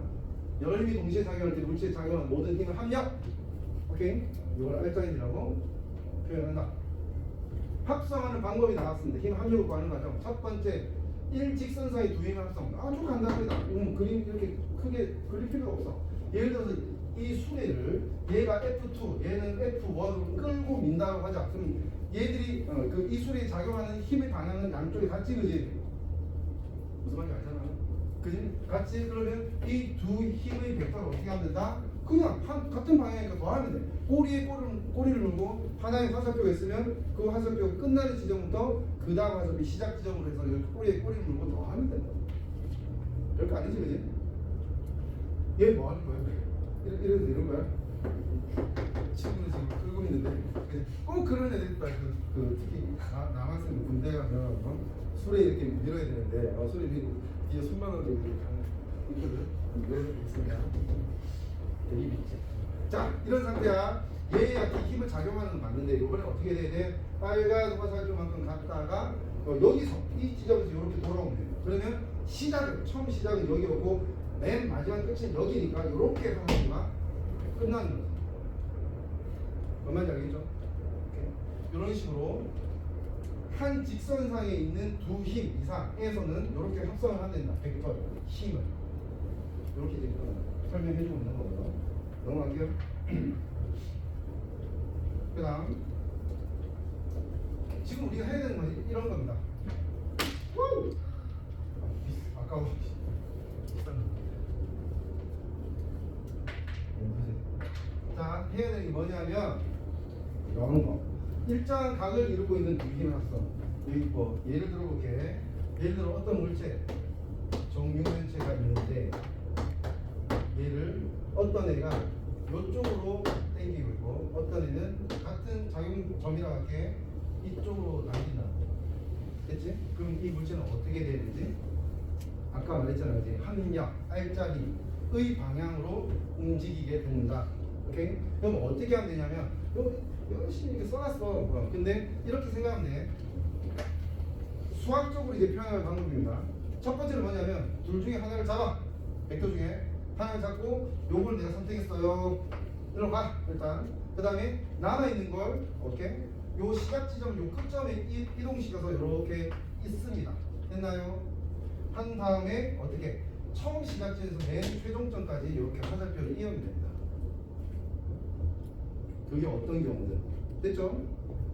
여러 힘이 동시에 작용할 때 물체에 작용하는 모든 힘을 합력. 오케이? 이걸 알짜힘이라고 표현한다. 합성하는 방법이 나왔습니다. 힘 합력을 구하는 과정. 첫 번째, 일직선상의 두 힘의 합성. 아주 간단합니다. 그림 이렇게 크게 그릴 필요가 없어. 예를 들어서 이 수레를 얘가 F2, 얘는 F1으로 끌고 민다고 하자. 그럼 얘들이 이 수레에 작용하는 힘의 방향은 양쪽이 같지, 그지? 무슨 말인지 알잖아. 그지? 같이. 그러면 이 두 힘의 벡터를 어떻게 하면 된다? 그냥 같은 방향이니까 더하면 돼. 꼬리를 물고 하나의 화살표가 있으면 그 화살표가 끝나는 지점부터 그 다음 화살표 시작 지점으로 해서 꼬리에 꼬리를 물고 더하면 된다. 별거 아니지, 그지? 얘 뭐 하는 거야? 이래도 되는 거야? 친구는 지금 끌고 있는데 꼭 그런 애들 있다. 특히 남학생 군대 가면 술에 이렇게 밀어야 되는데 술에 뒤에 손만 하고 있거든. 밀어야 있습니다. 되게 믿지. 자, 이런 상태야. 얘한테 힘을 작용하는 건 맞는데 이번에 어떻게 돼야 돼? 빨간 화살표만큼 갔다가 여기서 이 지점에서 이렇게 돌아오면 돼요. 그러면 처음 시작은 여기 오고 맨 마지막 끝은 여기니까 이렇게 하는 끝나는 거죠. 뭔 말인지 알겠죠? 이런 식으로 한 직선상에 있는 두 힘 이상에서는 이렇게 합성을 하면 된다. 벡터 힘을 이렇게 이제 설명해주고 있는 거고요. 넘어갈게요. 그 다음 지금 우리가 해야 되는 건 이런 겁니다. 아까워. 자, 해야 되는 게 뭐냐면 이런 거. 일정한 각을 이루고 있는 두 힘의 합성. 여기 뭐 예를 들어 볼게. 예를 들어 어떤 물체 정육면체가 있는데 얘를 어떤 애가 이쪽으로 당기고 있고 어떤 애는 같은 작용점이라 할게 이쪽으로 당긴다. 됐지? 그럼 이 물체는 어떻게 돼야 되지? 아까 말했잖아, 이제 합력, 알짜리 의 방향으로 움직이게 된다. 오케이? 그럼 어떻게 하면 되냐면 열심히 이렇게 써놨어. 근데 이렇게 생각하면 돼. 수학적으로 이제 표현할 방법입니다. 첫 번째는 뭐냐면 둘 중에 하나를 잡아. 벡터 중에 하나를 잡고 요걸 내가 선택했어요. 이리로 가 일단. 그 다음에 남아있는 걸 오케이? 요 시작 지점 요 끝점에 이동시켜서 이렇게 있습니다. 됐나요? 한 다음에 어떻게? 처음 시작지에서 맨 최종점까지 이렇게 화살표를 이으면 됩니다. 그게 어떤 경우든 됐죠?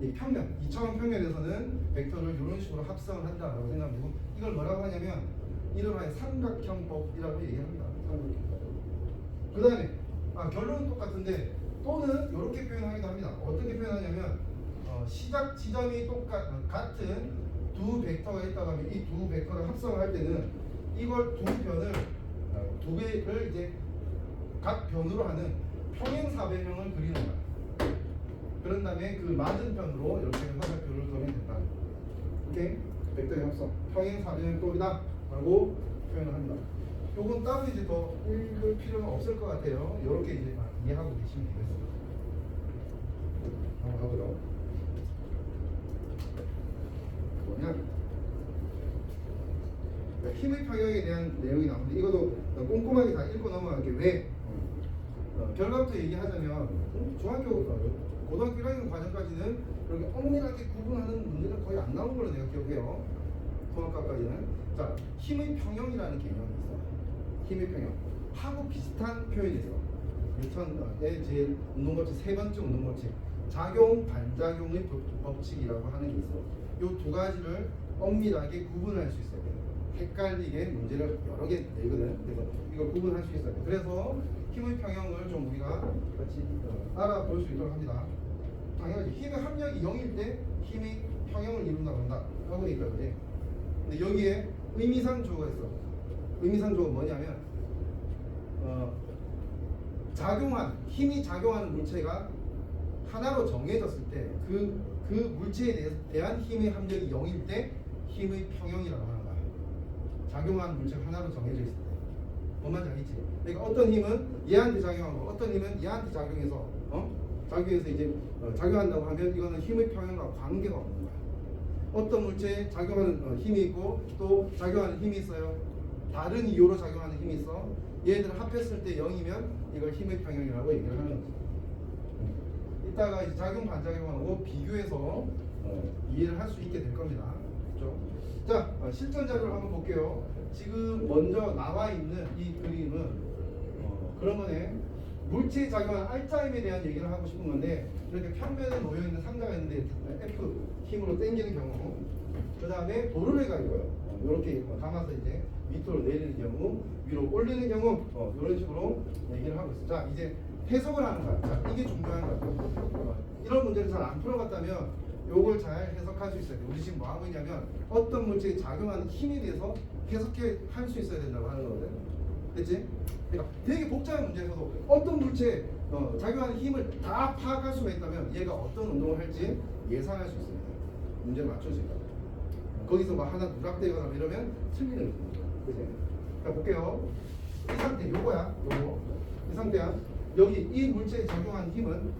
이 평면, 2차원 평면에서는 벡터를 이런 식으로 합성을 한다라고 생각하면 되고 이걸 뭐라고 하냐면 이름하여 삼각형법이라고 얘기합니다. 그 다음에 결론은 똑같은데 또는 이렇게 표현하기도 합니다. 어떻게 표현하냐면 시작 지점이 같은 두 벡터가 있다고 하면 이 두 벡터를 합성을 할 때는 이걸 두 배를 이제 각 변으로 하는 평행사변형을 그리는 거야. 그런 다음에 그 맞은편으로 이렇게 화살표를 그리면 된다. 오케이? 벡터의 합성 평행사변형법이다 라고 표현을 합니다. 요건 따로 이제 더 읽을 필요는 없을 것 같아요. 이렇게 이제 이해하고 계시면 되겠습니다. 한번 가보죠. 뭐냐? 힘의 평형에 대한 내용이 나오는데 이것도 꼼꼼하게 다 읽고 넘어갈게. 왜? 결과부터 얘기하자면 고등학교 1학년 과정까지는 이렇게 엄밀하게 구분하는 문제는 거의 안 나온 걸로 내가 기억해요. 통합과까지는. 자, 힘의 평형이라는 개념이 있어요. 힘의 평형. 하고 비슷한 표현이 있어요. 뉴턴의 제 운동법칙 세 번째 운동법칙. 작용, 반작용의 법칙이라고 하는 게 있어요. 이 두 가지를 엄밀하게 구분할 수 있어야 돼요. 헷갈리게 문제를 여러 개 내거든. 그래서 이걸 구분할 수 있어야 돼요. 그래서 힘의 평형을 좀 우리가 같이 알아볼 수 있도록 합니다. 당연하지. 힘의 합력이 0일 때 힘의 평형을 이룬다고 한다. 하고 있다. 그지? 근데 여기에 의미상 주어가 있어. 의미상 주어가 뭐냐면 힘이 작용하는 물체가 하나로 정해졌을 때 그 물체에 대한 힘의 합력이 0일 때 힘의 평형이라고 하는 거야. 작용하는 물체가 하나로 정해져 있을 때. 뭔 말인지 알겠지? 그러니까 어떤 힘은 얘한테 작용하고 어떤 힘은 얘한테 작용해서 작용해서 이제 작용한다고 하면 이거는 힘의 평형과 관계가 없는 거야. 어떤 물체에 작용하는 힘이 있고 또 작용하는 힘이 있어요. 다른 이유로 작용하는 힘이 있어. 얘들 합했을 때 0이면 이걸 힘의 평형이라고 얘기를 하는 거지. 이따가 이제 작용 반작용하고 비교해서 이해를 할 수 있게 될 겁니다. 그렇죠? 자, 실전 자료를 한번 볼게요. 지금 먼저 나와 있는 이 그림은 그런 거네. 물체에 작용하는 알짜임에 대한 얘기를 하고 싶은 건데 이렇게 평면에 놓여 있는 상자가 있는데 F 힘으로 당기는 경우, 그 다음에 도르래가 있고요. 이렇게 감아서 이제 밑으로 내리는 경우, 위로 올리는 경우, 이런 식으로 얘기를 하고 있어요. 자, 이제 해석을 하는 거야. 자, 이게 중요한 거야. 이런 문제를 잘 안 풀어봤다면 요걸 잘 해석할 수 있어야 돼. 우리 지금 뭐 하고 있냐면 어떤 물체에 작용하는 힘에 대해서 해석해 할 수 있어야 된다고 하는 거거든. 됐지? 그러니까 되게 복잡한 문제에서도 어떤 물체에 작용하는 힘을 다 파악할 수가 있다면 얘가 어떤 운동을 할지 예상할 수 있습니다. 문제를 맞출 수 있다. 거기서 뭐 하나 누락되거나 이러면 틀리는 거죠. 그치? 자, 볼게요. 이 상태 요거야. 요거. 이 상태야. 여기 이 물체에 작용하는 힘은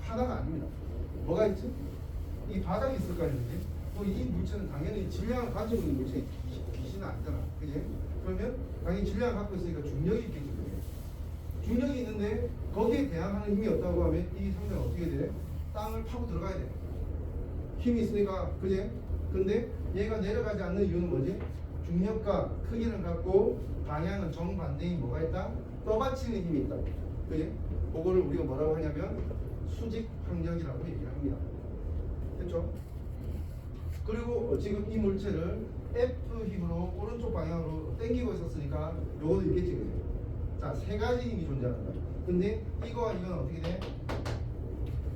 하나가 아닙니다. 뭐가 있지? 이 바닥이 있을 거 아니지? 또 이 물체는 당연히 질량을 가지고 있는 물체에 귀신은 아니잖아. 그지? 그러면 당연히 질량을 갖고 있으니까 중력이 있겠지. 중력이 있는데 거기에 대항하는 힘이 없다고 하면 이 상태가 어떻게 돼? 땅을 파고 들어가야 돼. 힘이 있으니까, 그지? 근데 얘가 내려가지 않는 이유는 뭐지? 중력과 크기를 갖고 방향은 정반대인 뭐가 있다? 떠받치는 힘이 있다. 그지? 그거를 우리가 뭐라고 하냐면 수직 항력이라고 얘기를 합니다. 됐죠? 그리고 지금 이 물체를 F 힘으로 오른쪽 방향으로 당기고 있었으니까 요거도 있겠지. 그지? 자, 세 가지 힘이 존재한다. 근데 이거와 이건 어떻게 돼?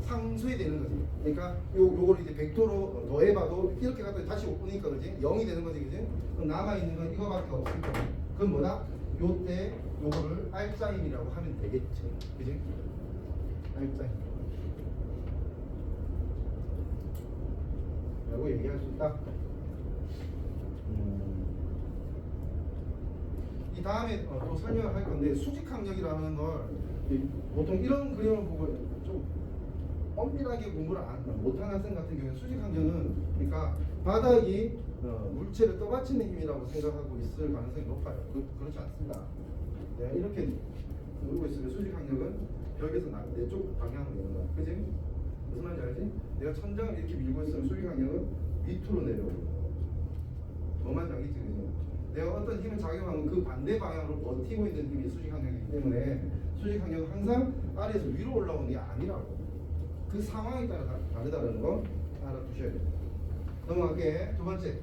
상쇄 되는 거지. 그러니까 요거를 이제 벡터로 더해봐도 이렇게 갔다 다시 오니까 그지? 0이 되는 거지, 그지? 그럼 남아있는 건 이거밖에 없을 거야. 그럼 뭐다? 요때 요거를 알짜힘이라고 하면 되겠지. 그지? 알짜힘 라고 얘기할 수 있다. 이 이 다음에 또 설명을 할 건데 수직항력이라는 걸 보통 이런 그림을 보고 좀 엄밀하게 공부를 못하는 학생 같은 경우는 수직항력은 그러니까 바닥이 물체를 떠받치는 힘이라고 생각하고 있을 가능성이 높아요. 그렇지 않습니다. 내가 이렇게 누르고 있으면 수직항력은 벽에서 내쪽 방향으로 내는 거야. 그지? 무슨 말인지 알지? 내가 천장을 이렇게 밀고 있으면 수직항력은 밑으로 내려오고 뭔 말인지 알겠지? 그지? 내가 어떤 힘을 작용하면 그 반대 방향으로 버티고 있는 힘이 수직항력이기 때문에 수직항력은 항상 아래에서 위로 올라오는 게 아니라고. 그 상황에 따라 다르다는 거 알아두셔야 돼요. 넘어갈게. 두 번째,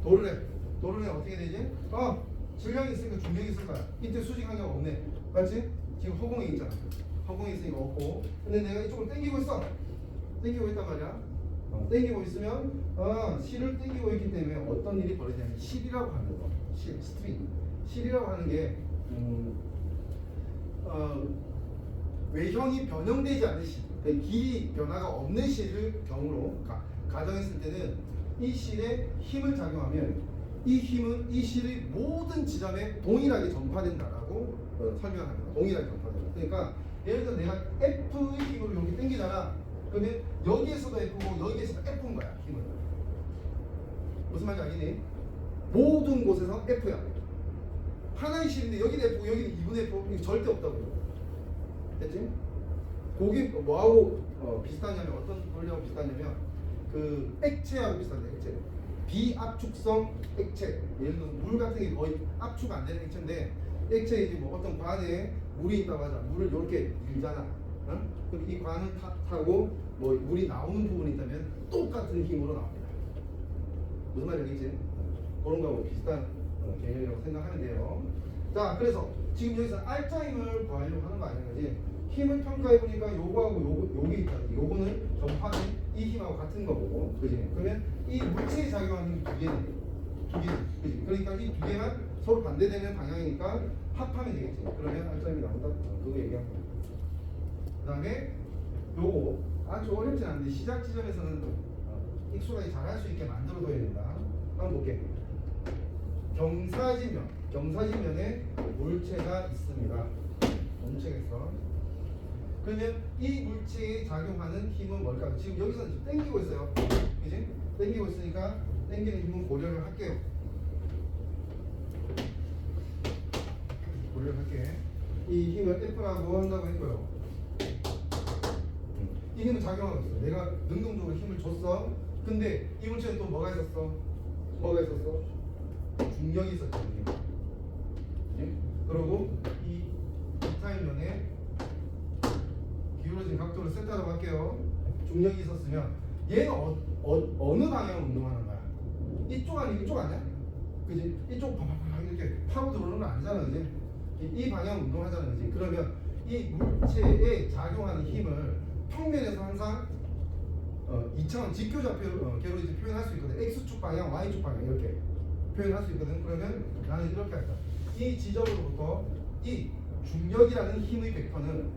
도르래 어떻게 되지? 질량이 있으니까 중력이 있을 거야. 이때 수직항력 없네. 맞지? 지금 허공에 있잖아. 허공에 있으니까 없고. 근데 내가 이쪽을 당기고 있어. 당기고 있단 말이야. 당기고 있으면 실을 당기고 있기 때문에 어떤 일이 벌어지냐면 실이라고 하는 거. 스트링. 실이라고 하는 게 외형이 변형되지 않은 실, 길이 변화가 없는 실을 경우로 가정했을 때는 이 실에 힘을 작용하면 이 힘은 이 실의 모든 지점에 동일하게 전파된다라고 설명합니다. 동일하게 전파된다. 그러니까 예를 들어 내가 F의 힘으로 여기 당기잖아. 그러면 여기에서도 F고 여기에서도 F인 거야. 힘을. 무슨 말인지 알겠니? 모든 곳에서 F야. 하나의 실인데 여기는 F고 여기는 2분의 F. 이게 절대 없다고. 됐지? 그게 뭐하고 비슷하냐면 어떤 원리하고 비슷하냐면 그 액체하고 비슷한데 액체. 비압축성 액체. 예를 들어서 물 같은 게 거의 압축 안 되는 액체인데 액체에 이제 뭐 어떤 관에 물이 있다고 하자. 물을 이렇게 밀잖아. 그럼 이 관을 타고 뭐 물이 나오는 부분이 있다면 똑같은 힘으로 나옵니다. 무슨 말인지 알겠지? 그런 거하고 비슷한 개념이라고 생각하면 돼요. 자, 그래서 지금 여기서 알짜힘을 구하려고 하는 거 아니야, 그지? 힘을 평가해 보니까 요거하고 요게 있다. 요거는 전파된 이 힘하고 같은 거고, 그지? 그러면 이 물체에 작용하는 힘이 두 개네, 그지? 그러니까 이 두 개만 서로 반대되는 방향이니까 합하면 되겠지. 그러면 알짜힘이 나온다. 그거 얘기한 거야. 그다음에 요거 아주 어렵진 않은데 시작 지점에서는 익숙하게 잘할 수 있게 만들어둬야 된다. 한번 볼게. 경사지면에 물체가 있습니다. 물체가 있어. 그러면 이 물체에 작용하는 힘은 뭘까요? 지금 여기서는 지금 당기고 있어요. 그지? 당기고 있으니까 당기는 힘은 고려를 할게요. 고려를 할게. 이 힘을 F라고 한다고 했고요. 이 힘은 작용하고 있어. 내가 능동적으로 힘을 줬어. 근데 이 물체는 또 뭐가 있었어? 중력이 있었죠. 네? 그리고 이 타임면에 기울어진 각도를 세타라고 할게요. 중력이 있었으면 얘는 어느 방향으로 운동하는 거야? 이쪽 아니야? 이쪽 아니야? 그지? 이쪽 파파파 이렇게 파고 들어오는 건 아니잖아, 그지? 이 방향 운동하잖아, 그지? 그러면 이 물체에 작용하는 힘을 평면에서 항상 2차원 직교좌표로 이제 표현할 수 있거든. X축 방향, Y축 방향 이렇게 표현할 수 있거든. 그러면 나는 이렇게 할까? 이 지점으로부터 이 중력이라는 힘의 벡터는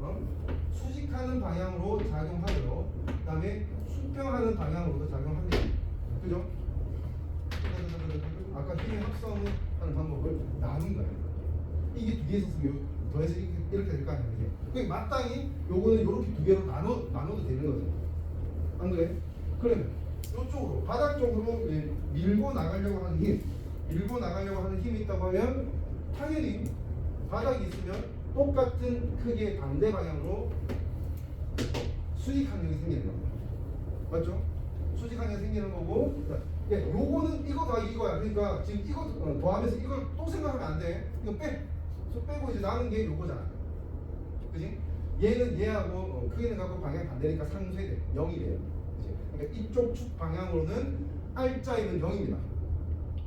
수직하는 방향으로 작용하고요. 그 다음에 수평하는 방향으로도 작용합니다. 그죠? 아까 힘의 합성하는 방법을 나눈 거예요. 이게 두 개 있었으면 더해서 이렇게 될 거 아니야, 그지? 그게 마땅히 요거는 이렇게 두 개로 나눠도 되는 거죠. 안 그래? 그러면 이쪽으로 바닥 쪽으로 밀고 나가려고 하는 힘이 있다고 하면 당연히 바닥이 있으면 똑같은 크기의 반대 방향으로 수직항력이 생기는 겁니다. 맞죠? 수직항력이 생기는 거고, 요거는 이거 더하기 이거야. 그러니까 지금 이거 더하면서 이걸 또 생각하면 안 돼. 이거 빼고 이제 남은 게 요거잖아. 그지? 얘는 얘하고 크기는 갖고 방향 반대니까 상쇄돼. 0이 돼요. 그치? 그러니까 이쪽 축 방향으로는 R자임은 0입니다.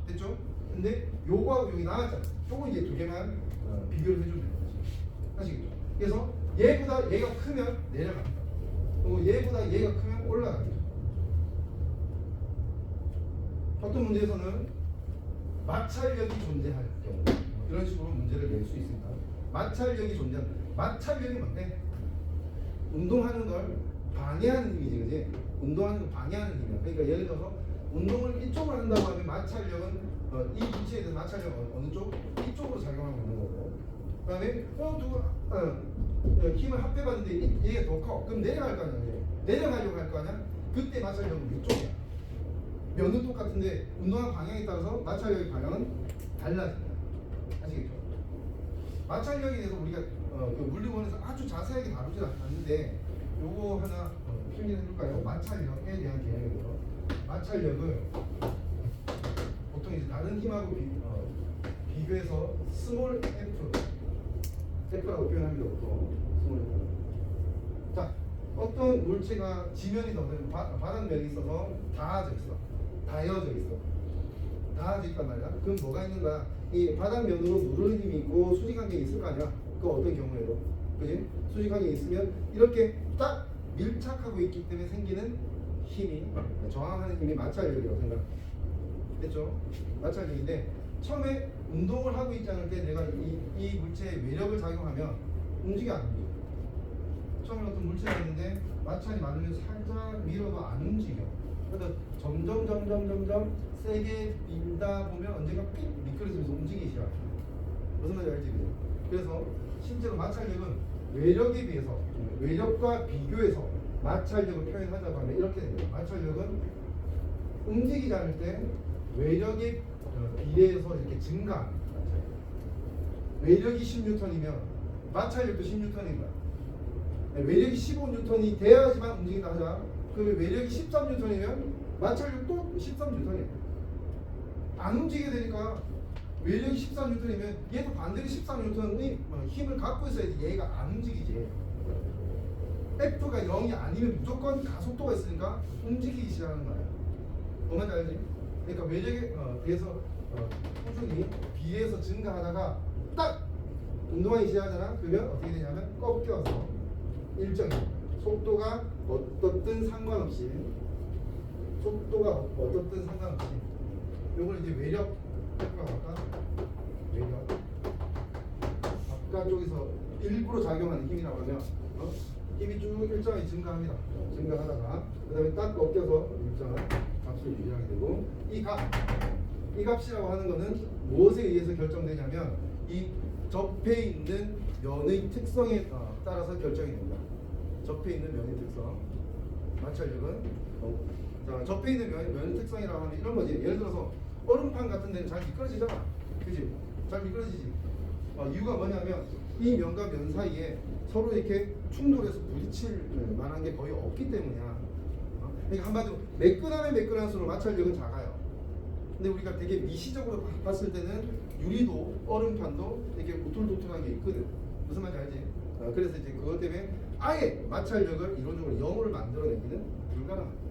됐죠? 근데 요거하고 여기 나왔잖아. 요거 이제 두 개만 비교를 해주면 되는 거지. 아시겠죠? 그래서 얘보다 얘가 크면 내려갑니다. 그리고 얘보다 얘가 크면 올라갑니다. 어떤 문제에서는 마찰력이 존재할 경우 이런 식으로 문제를 낼 수 있습니다. 마찰력이 존재한다. 마찰력이 뭔데? 운동하는 걸 방해하는 힘이지, 그지? 운동하는 걸 방해하는 힘이야. 그러니까 예를 들어서 운동을 이쪽으로 한다고 하면 마찰력은 이 물체에 대해서 마찰력 어느 쪽? 이쪽으로 작용하고 있는 거고. 그다음에 힘을 합해봤는데 얘가 더 커. 그럼 내려갈 거 아니야. 내려가려고 할 거 아니야. 그때 마찰력은 이쪽이야. 면은 똑같은데 운동한 방향에 따라서 마찰력의 방향은 달라진다. 아시겠죠? 마찰력에 대해서 우리가 그 물리원에서 아주 자세하게 다루지 않는데 요거 하나 필기해 줄까요? 마찰력에 대한 개념이고요. 마찰력을 보통 이제 다른 힘하고 비교해서 스몰 F라고 표현합니다. 보통 스몰 F. 자, 어떤 물체가 지면이 너는 바닥면이 있어서 닿아져 있어. 닿아져 있단 말이야. 그럼 뭐가 있는가? 이 바닥면으로 누르는 힘이 있고 수직관계가 있을 거 아니야. 그 어떤 경우에도, 그지? 수직관계가 있으면 이렇게 딱 밀착하고 있기 때문에 생기는 힘이, 저항하는 힘이 마찰력이라고 생각됐죠? 마찰력인데 처음에 운동을 하고 있지 않을 때 내가 이 물체에 외력을 작용하면 움직여 안 움직여? 처음에 어떤 물체가 있는데 마찰이 많으면 살짝 밀어도 안 움직여. 그래서 점점 세게 밀다 보면 언젠가 삑 미끄러지면서 움직이기 시작해. 무슨 말인지 알지? 그래서 실제로 마찰력은 외력과 비교해서 마찰력을 표현하자고 하면 이렇게 됩니다. 마찰력은 움직이지 않을 때 외력에 비례해서 이렇게 증가합니다. 외력이 10N이면 마찰력도 10N입니다. 외력이 15N이 돼야지만 움직인다 하자. 그러면 외력이 13N이면 마찰력도 13N이에요. 안 움직이게 되니까 외력이 13N이면 얘도 반대로 13N의 힘을 갖고 있어야지 얘가 안 움직이지. F가 0이 아니면 무조건 가속도가 있으니까 움직이기 시작하는 거예요. 뭔지 알지? 그러니까 외력에 대해서 꾸준히 비례해서 증가하다가 딱 운동하기 시작하잖아. 그러면 어떻게 되냐면 꺾여서 일정히 속도가 어떻든 상관없이 요걸 이제 외력 F라고 할까? 외력 바깥쪽에서 일부러 작용하는 힘이라고 하면 힘이 쭉 일정하게 증가합니다. 증가하다가 그 다음에 딱 꺾여서 일정한 값을 유지하게 되고 이 값이라고 하는 거는 무엇에 의해서 결정되냐면 이 접해 있는 면의 특성에 따라서 결정이 됩니다. 접해 있는 면의 특성. 마찰력은 자, 접해 있는 면의 특성이라고 하면 이런 거지. 예를 들어서 얼음판 같은 데는 잘 미끄러지잖아. 그지? 잘 미끄러지지. 이유가 뭐냐면 이 면과 면 사이에 서로 이렇게 충돌해서 부딪힐 만한 게 거의 없기 때문이야. 그러니까 한마디로 매끈할수록 마찰력은 작아요. 근데 우리가 되게 미시적으로 봤을 때는 유리도 얼음판도 이렇게 우툴투툴한 게 있거든. 무슨 말인지 알지? 그래서 이제 그것 때문에 아예 마찰력을 이론적으로 0으로 만들어내기는 불가능합니다.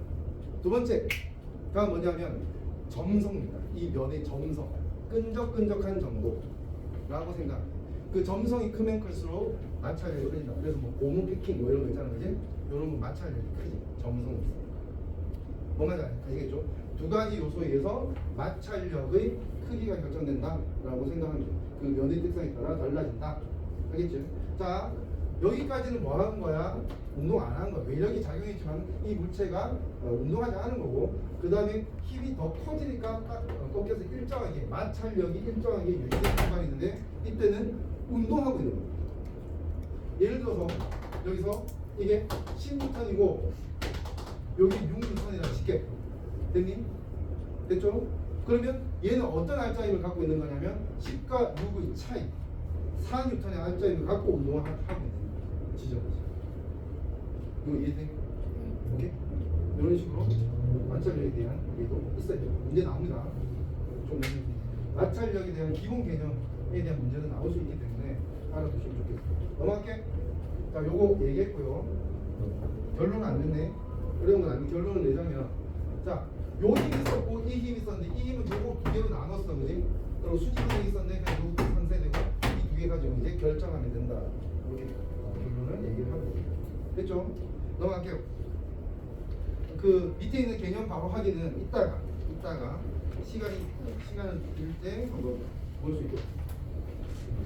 두 번째가 뭐냐면 점성입니다. 이 면의 점성, 끈적끈적한 정도라고 생각합니다. 그 점성이 크면 클수록 마찰력이 커진다. 그래서 뭐 고무 패킹 뭐 이런 거 있잖아, 그지? 이런 거 마찰력이 크지. 점성이 있어. 뭔가 아시겠죠? 두 가지 요소에 의해서 마찰력의 크기가 결정된다라고 생각합니다. 그 면의 특성에 따라 달라진다. 알겠죠? 자, 여기까지는 뭐 하는 거야? 운동 안 하는 거야. 외력이 작용했지만 이 물체가 운동하지 않은 거고, 그 다음에 힘이 더 커지니까 딱 꺾여서 일정하게 마찰력이 일정하게 유지되는 순간이 있는데 이때는 운동하고 있는 거야. 예를 들어서 여기서 이게 10N이고 여기 6N이라 쉽게 됐니? 됐죠? 그러면 얘는 어떤 알짜힘을 갖고 있는 거냐면 10과 6의 차이 4N의 알짜힘을 갖고 운동을 하고 있는 지점이지. 이거 이해돼? 오케이? 이런 식으로 마찰력에 대한 이해도 있어요. 문제 나옵니다. 좀 마찰력에 대한 기본 개념에 대한 문제는 나올 수 있기 때문에 알아두시면 좋겠습니다. 넘어갈게. 자, 요거 얘기했고요. 결론은 안 됐네. 어려운 건 아니고 결론을 내자면, 자, 요 힘이 있었고 이 힘이 있었는데 이 힘은 요거 두 개로 나눴어, 그지? 그리고 수직형이 있었는데 그냥 요거 상쇄되고 이 두 개 가지고 이제 결정하면 된다. 이렇게 결론을 얘기를 하고 됐죠? 넘어갈게요. 그 밑에 있는 개념 바로 확인은 이따가 시간을 들 때 한번 볼 수 있도록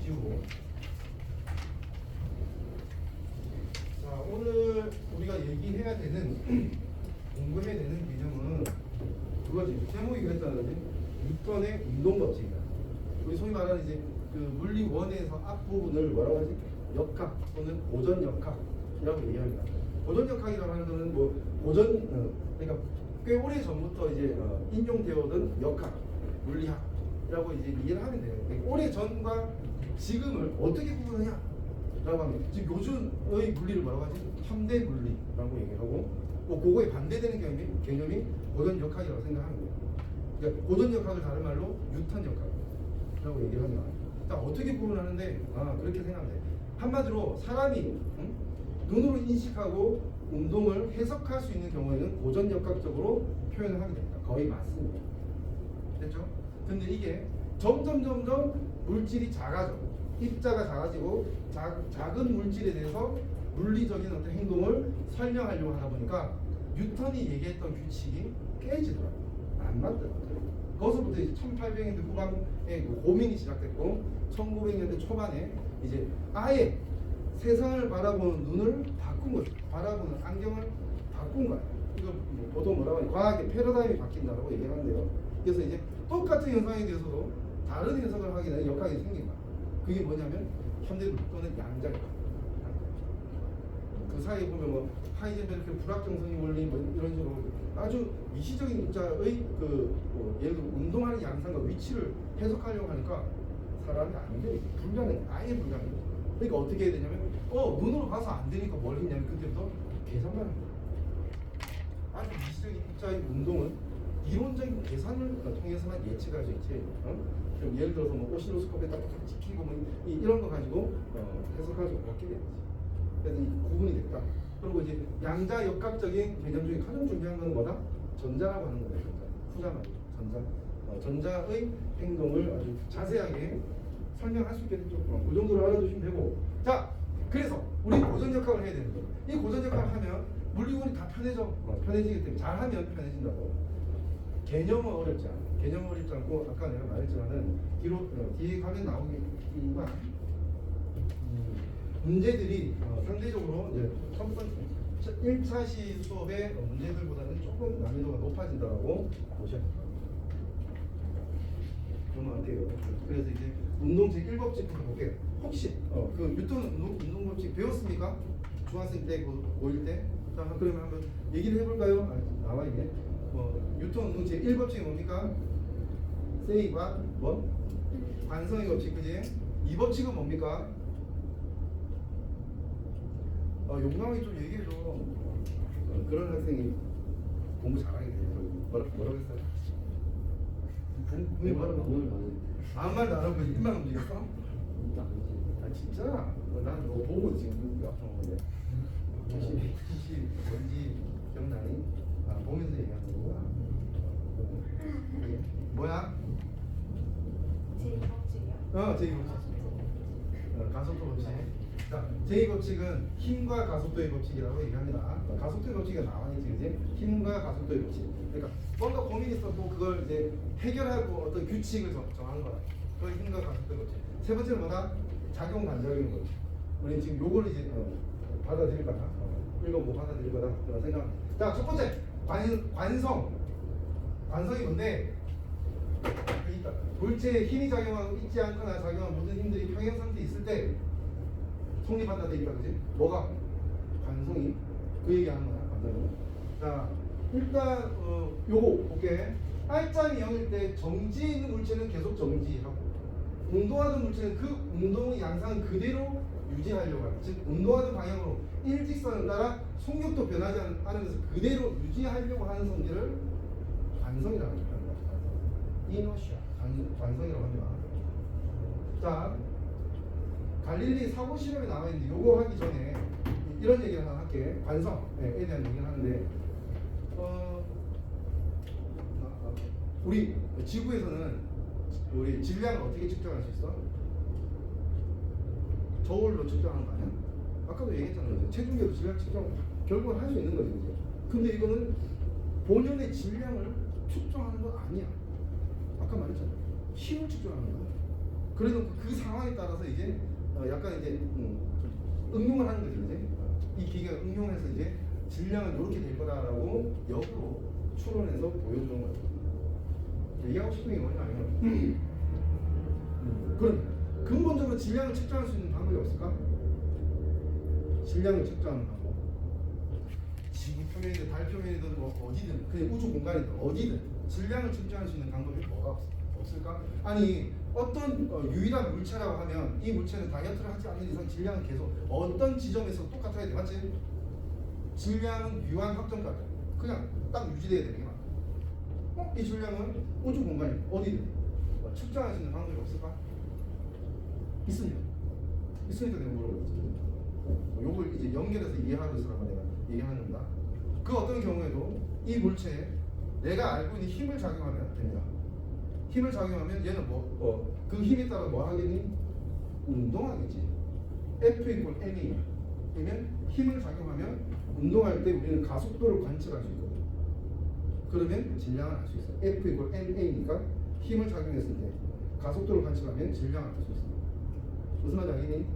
지우고. 자, 오늘 우리가 얘기해야 되는 공부해야 되는 개념은 그거지. 제목이 그랬잖아, 그지? 뉴턴의 운동 앞부분을 뭐라고 하지? 역학 또는 고전 역학이라고 얘기합니다. 고전 역학이라고 하는 거는 뭐 그러니까 꽤 오래 전부터 이제 인용되어 오던 역학, 물리학이라고 이제 이해를 하면 돼요. 그러니까 오래 전과 지금을 어떻게 구분하냐? 라고 하면 지금 요즘의 물리를 뭐라고 하지? 현대 물리라고 얘기하고 뭐 그거에 반대되는 개념이 고전 역학이라고 생각하는 거예요. 그러니까 고전 역학을 다른 말로 뉴턴 역학이라고 얘기를 합니다. 자, 어떻게 구분하는데 그렇게 생각하면 돼. 한마디로 사람이 눈으로 인식하고 운동을 해석할 수 있는 경우에는 고전 역학적으로 표현을 하게 됩니다. 거의 맞습니다. 됐죠? 근데 이게 점점 물질이 작아져. 입자가 작아지고 작은 물질에 대해서 물리적인 어떤 행동을 설명하려고 하다 보니까 뉴턴이 얘기했던 규칙이 깨지더라고요. 안 맞더라고요. 거기서부터 이제 1800년대 후반에 고민이 시작됐고 1900년대 초반에 이제 아예 세상을 바라보는 눈을 바꾼 거죠. 바라보는 안경을 바꾼 거예요. 이거 뭐 보통 뭐라고 하냐, 과학의 패러다임이 바뀐다고 얘기하는데요. 그래서 이제 똑같은 현상에 대해서도 다른 해석을 하게 되는 역학이 생긴 거예요. 그게 뭐냐면 현대물 또는 양자역. 그 사이에 보면 뭐 하이젠베르크 불확정성의 원리 뭐 이런 식으로 아주 미시적인 입자의 예를 들어 운동하는 양상과 위치를 해석하려고 하니까 사람이 안 돼. 불가능, 아예 불가능. 그러니까 어떻게 해야 되냐면 눈으로 봐서 안 되니까 뭘 했냐면 그때부터 계산만 합니다. 아주 미시적인 입자의 운동은 이론적인 계산을 통해서만 예측할 수 있지. 그럼 예를 들어서 뭐 오실로스코프에 딱 찍히고 뭐 이런 거 가지고 해석할 수 없게 되는 거지. 그래서 이 구분이 됐다. 그리고 이제 양자 역학적인 개념 중에 가장 중요한 건 뭐다? 전자라고 하는 거예요. 후자만 전자의 행동을 아주 자세하게 설명할 수 있게 됐죠. 그 정도로 알아두시면 되고. 자, 그래서 우리 고전 역학을 해야 되는 거예요. 이 고전 역학을 하면 물리론이 다 편해져. 편해지기 때문에 잘하면 편해진다고. 개념은 어렵지 않아. 개념은 어렵지 않고 아까 내가 말했지만은 뒤에 가면 나오기가 문제들이 상대적으로 이제 첫 번째 1차 시 수업의 문제들보다는 조금 난이도가 높아진다고 보셔야 됩니다. 그러면 안 돼요. 그래서 이제 운동책 1법칙부터 볼게요. 혹시 그 뉴턴 운동법칙 배웠습니까? 중학생 때, 고1 때? 자, 그러면 한번 얘기를 해볼까요? 나와 있네. 뉴턴 운동책 1법칙이 뭡니까? 세이바 뭐? 관성의 법칙, 그지? 2법칙은 뭡니까? 용감하게 좀 얘기해줘. 그런 학생이 공부 잘하게 돼요. 뭐라고 했어요? 왜 뭐라고 했어요? 아무 말도 안 하고 입만 움직였어? 아 진짜? 난 너 보고 지금 아픈 건데. 혹시 뭔지 기억나니? 보면서 얘기하는 거구나. 뭐야? 제2법칙이요? 제2법칙. 가속도 법칙. 자, 제2법칙은 힘과 가속도의 법칙이라고 얘기합니다. 가속도의 법칙이 나와 있지, 그지? 힘과 가속도의 법칙. 그러니까 뭔가 고민이 있었고 그걸 이제 해결하고 어떤 규칙을 정하는 거다. 그걸 힘과 가속도의 법칙. 세 번째는 뭐다? 작용 반작용인 거지. 우리 지금 요거를 이제 받아들일 거다. 이거 뭐 받아들일 거다. 그런 생각. 자, 첫 번째 관성이 뭔데? 그러니까 물체에 힘이 작용하고 있지 않거나 작용한 모든 힘들이 평형 상태에 있을 때 성립한다 되니까, 그지? 뭐가? 관성이 그 얘기하는 거야. 관성이. 자, 일단 요거 볼게. R점이 0일 때 정지에 있는 물체는 계속 정지하고 운동하던 물체는 그 운동의 양상을 그대로 유지하려고 하는, 즉 운동하던 방향으로 일직선을 따라 속력도 변하지 않으면서 그대로 유지하려고 하는 성질을 관성이라고 합니다. 이너시아, 관성이라고 합니다. 자, 갈릴리 사고 실험에 나와 있는데 요거 하기 전에 이런 얘기를 하나 할게. 관성에 대한 얘기를 하는데 우리 지구에서는 우리 질량을 어떻게 측정할 수 있어? 저울로 측정하는 거 아니야? 아까도 얘기했잖아요. 체중계도 질량 측정 결국은 할 수 있는 거지, 그죠? 근데 이거는 본연의 질량을 측정하는 건 아니야. 아까 말했잖아. 힘을 측정하는 거야. 그래도 그 상황에 따라서 이제 약간 이제 응용을 하는 거지, 이제 이 기계가 응용해서 이제 질량은 이렇게 될 거다라고 역으로 추론해서 보여주는 거야. 얘기하고 싶은 게 뭐냐면 그럼 근본적으로 질량을 측정할 수 있는 방법이 없을까? 질량을 측정하는 방법. 지구 표면이든 달 표면이든 뭐 어디든 그냥 우주 공간이든 어디든 질량을 측정할 수 있는 방법이 뭐가 없을까? 아니 어떤 유일한 물체라고 하면 이 물체는 다이어트를 하지 않는 이상 질량은 계속 어떤 지점에서 똑같아야 돼, 맞지? 질량은 유한 확정값 그냥 딱 유지돼야 되는 게 맞아. 이 질량은 우주 공간이 어디든 측정할 수 있는 방법이 없을까? 있으니까 내가 물어보지. 요걸 이제 연결해서 이해하고 있으라고 내가 얘기하는 겁니다. 그 어떤 경우에도 이 물체에 내가 알고 있는 힘을 작용하면 됩니다. 힘을 작용하면 얘는 그 힘에 따라 뭐 하겠니? 운동하겠지. F 이퀄 M이야. 그러면 힘을 작용하면 운동할 때 우리는 가속도를 관측할 수 있거든. 그러면 질량을 알 수 있어. F 이퀄 MA니까 힘을 작용했을 때 가속도를 관측하면 질량을 알 수 있어. 무슨 말인지 알겠니?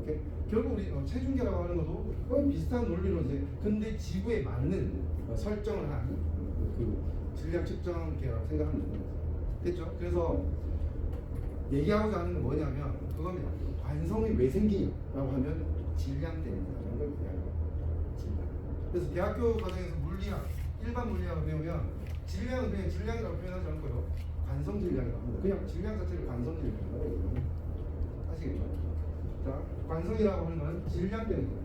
오케이? 결국 우리 체중계라고 하는 것도 거의 비슷한 논리로 이제 근데 지구에 맞는 설정을 한 그 질량 측정계라고 생각하면 되는 거죠. 됐죠? 그래서 얘기하고자 하는 건 뭐냐면 그겁니다. 관성이 왜 생기냐라고 하면 질량 때문이다. 질량. 그래서 대학교 과정에서 물리학, 일반 물리학을 배우면 질량은 그냥 질량이라고 표현하지 않고요. 관성 질량이라고 합니다. 그냥 질량 자체를 관성 질량이라고 해요. 아시겠죠? 자, 관성이라고 하는 건 질량 때문이에요.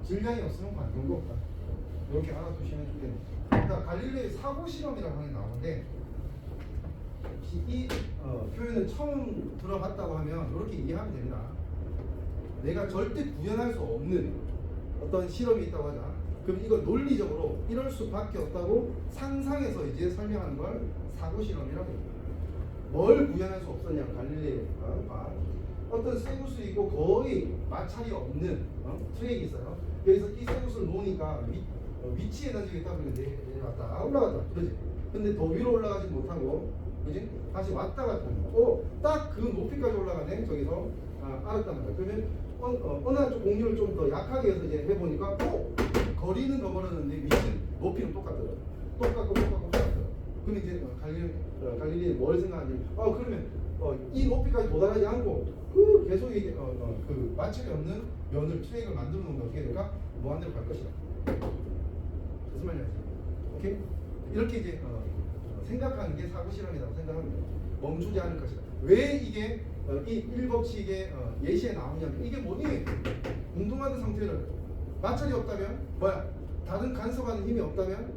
질량이 없으면 관성도 없다. 이렇게 알아두시면 좋겠네요. 자, 갈릴레이 사고 실험이라고 하는 게 나오는데 이 표현을 처음 들어봤다고 하면 이렇게 이해하면 됩니다. 내가 절대 구현할 수 없는 어떤 실험이 있다고 하자. 그럼 이걸 논리적으로 이럴 수밖에 없다고 상상해서 이제 설명하는 걸 사고 실험이라고 합니다. 뭘 구현할 수 없었냐? 갈릴레이가 어떤 쇠구슬이 있고 거의 마찰이 없는 트랙이 있어요. 여기서 이 쇠구슬을 놓으니까 위치 에너지가 있다 보니까 내려갔다 올라갔다 그러지. 근데 더 위로 올라가지 못하고 그지? 다시 왔다 갔다 합니다. 딱 그 높이까지 올라가네. 저기서 알았단 말이야. 그러면 어느 한쪽 공률을 좀 더 약하게 해서 이제 해보니까 거리는 더 멀었는데 위치는 높이는 똑같더라고. 똑같고. 그럼 이제 갈릴레이 뭘 생각하냐면 그러면 이 높이까지 도달하지 않고 계속 이게 그 마찰이 없는 면을 트랙을 만들어 놓으면 어떻게 될까? 무한대로 갈 것이다. 무슨 말인지 알죠? 오케이? 이렇게 이제 생각하는 게 사고 실험이라고 생각합니다. 멈추지 않을 것이다. 왜 이게 이 일법칙의 예시에 나오냐면 이게 뭐니? 운동하는 상태를 마찰이 없다면 뭐야? 다른 간섭하는 힘이 없다면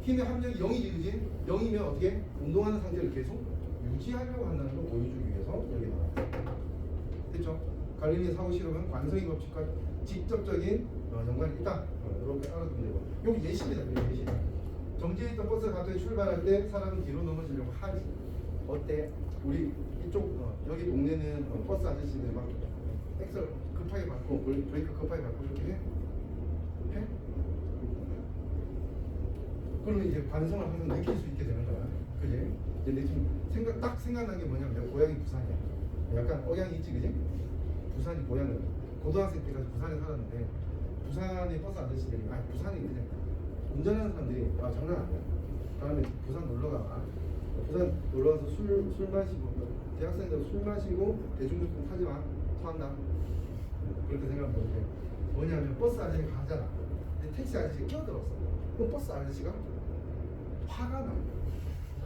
힘의 함량이 0이지, 그지? 0이면 어떻게? 운동하는 상태를 계속 유지하려고 한다는 걸 보여주기 위해서 여기 나왔다. 됐죠? 갈릴레이 사고 실험은 관성의 법칙과 직접적인 연관이 있다. 이렇게 알아두면 되고. 여기 예시입니다. 예시. 정지해 있던 버스가 갑자기 출발할 때 사람은 뒤로 넘어지려고 하지. 어때? 우리 이쪽 여기 동네는 버스 아저씨들 막 엑셀 급하게 밟고 브레이크 급하게 밟고 이렇게 해? 그러면 이제 관성을 항상 느낄 수 있게 되는 거야. 그지? 근데 지금 생각난 게 뭐냐면 내가 고향이 부산이야. 약간 억양이 있지, 그지? 부산이 고향은 고등학생 때까지 부산에 살았는데 부산의 버스 아저씨들이 부산이 그냥 운전하는 사람들이 장난 아니야. 다음에 부산 놀러가. 부산 놀러가서 술 마시고 대학생들 술 마시고 대중교통 타지 마. 토한다. 그렇게 생각하면 돼. 뭐냐면 버스 아저씨가 가잖아. 근데 택시 아저씨가 끼어들었어. 그럼 버스 아저씨가 화가 나.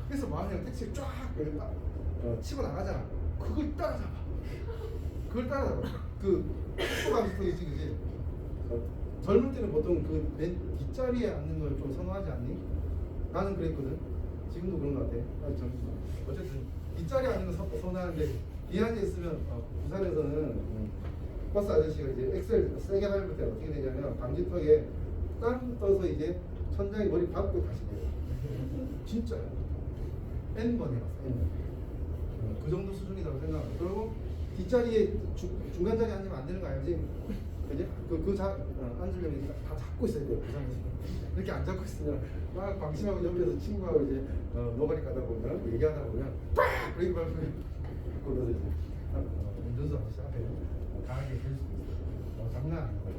그래서 뭐 하냐면 택시를 쫙 치고 나가잖아. 그걸 따라잡아. 그 속도감이 더 있지, 그지? 젊을 때는 보통 그 맨 뒷자리에 앉는 걸 좀 선호하지 않니? 나는 그랬거든. 지금도 그런 것 같아. 어쨌든 뒷자리에 앉는 거 선호하는데 뒤에 앉아 있으면 부산에서는 버스 아저씨가 이제 엑셀 세게 밟을 때 어떻게 되냐면 방지턱에 땀 떠서 이제 천장에 머리 박고 다시 내려. 진짜요. N번 해봤어. N번. 그 정도 수준이라고 생각하고. 그리고 뒷자리에 중간 자리에 앉으면 안 되는 거 알지? 그지? 앉으려면 다 잡고 있어야 돼요. 부산에서. 이렇게 안 잡고 있으면 막 방심하고 옆에서 친구하고 이제 노가리 가다 보면 얘기하다 보면 빡! 브레이크 밟으면 그러면서 이제 운전수 아저씨 앞에 강하게 할 수도 있어요. 장난 아니고.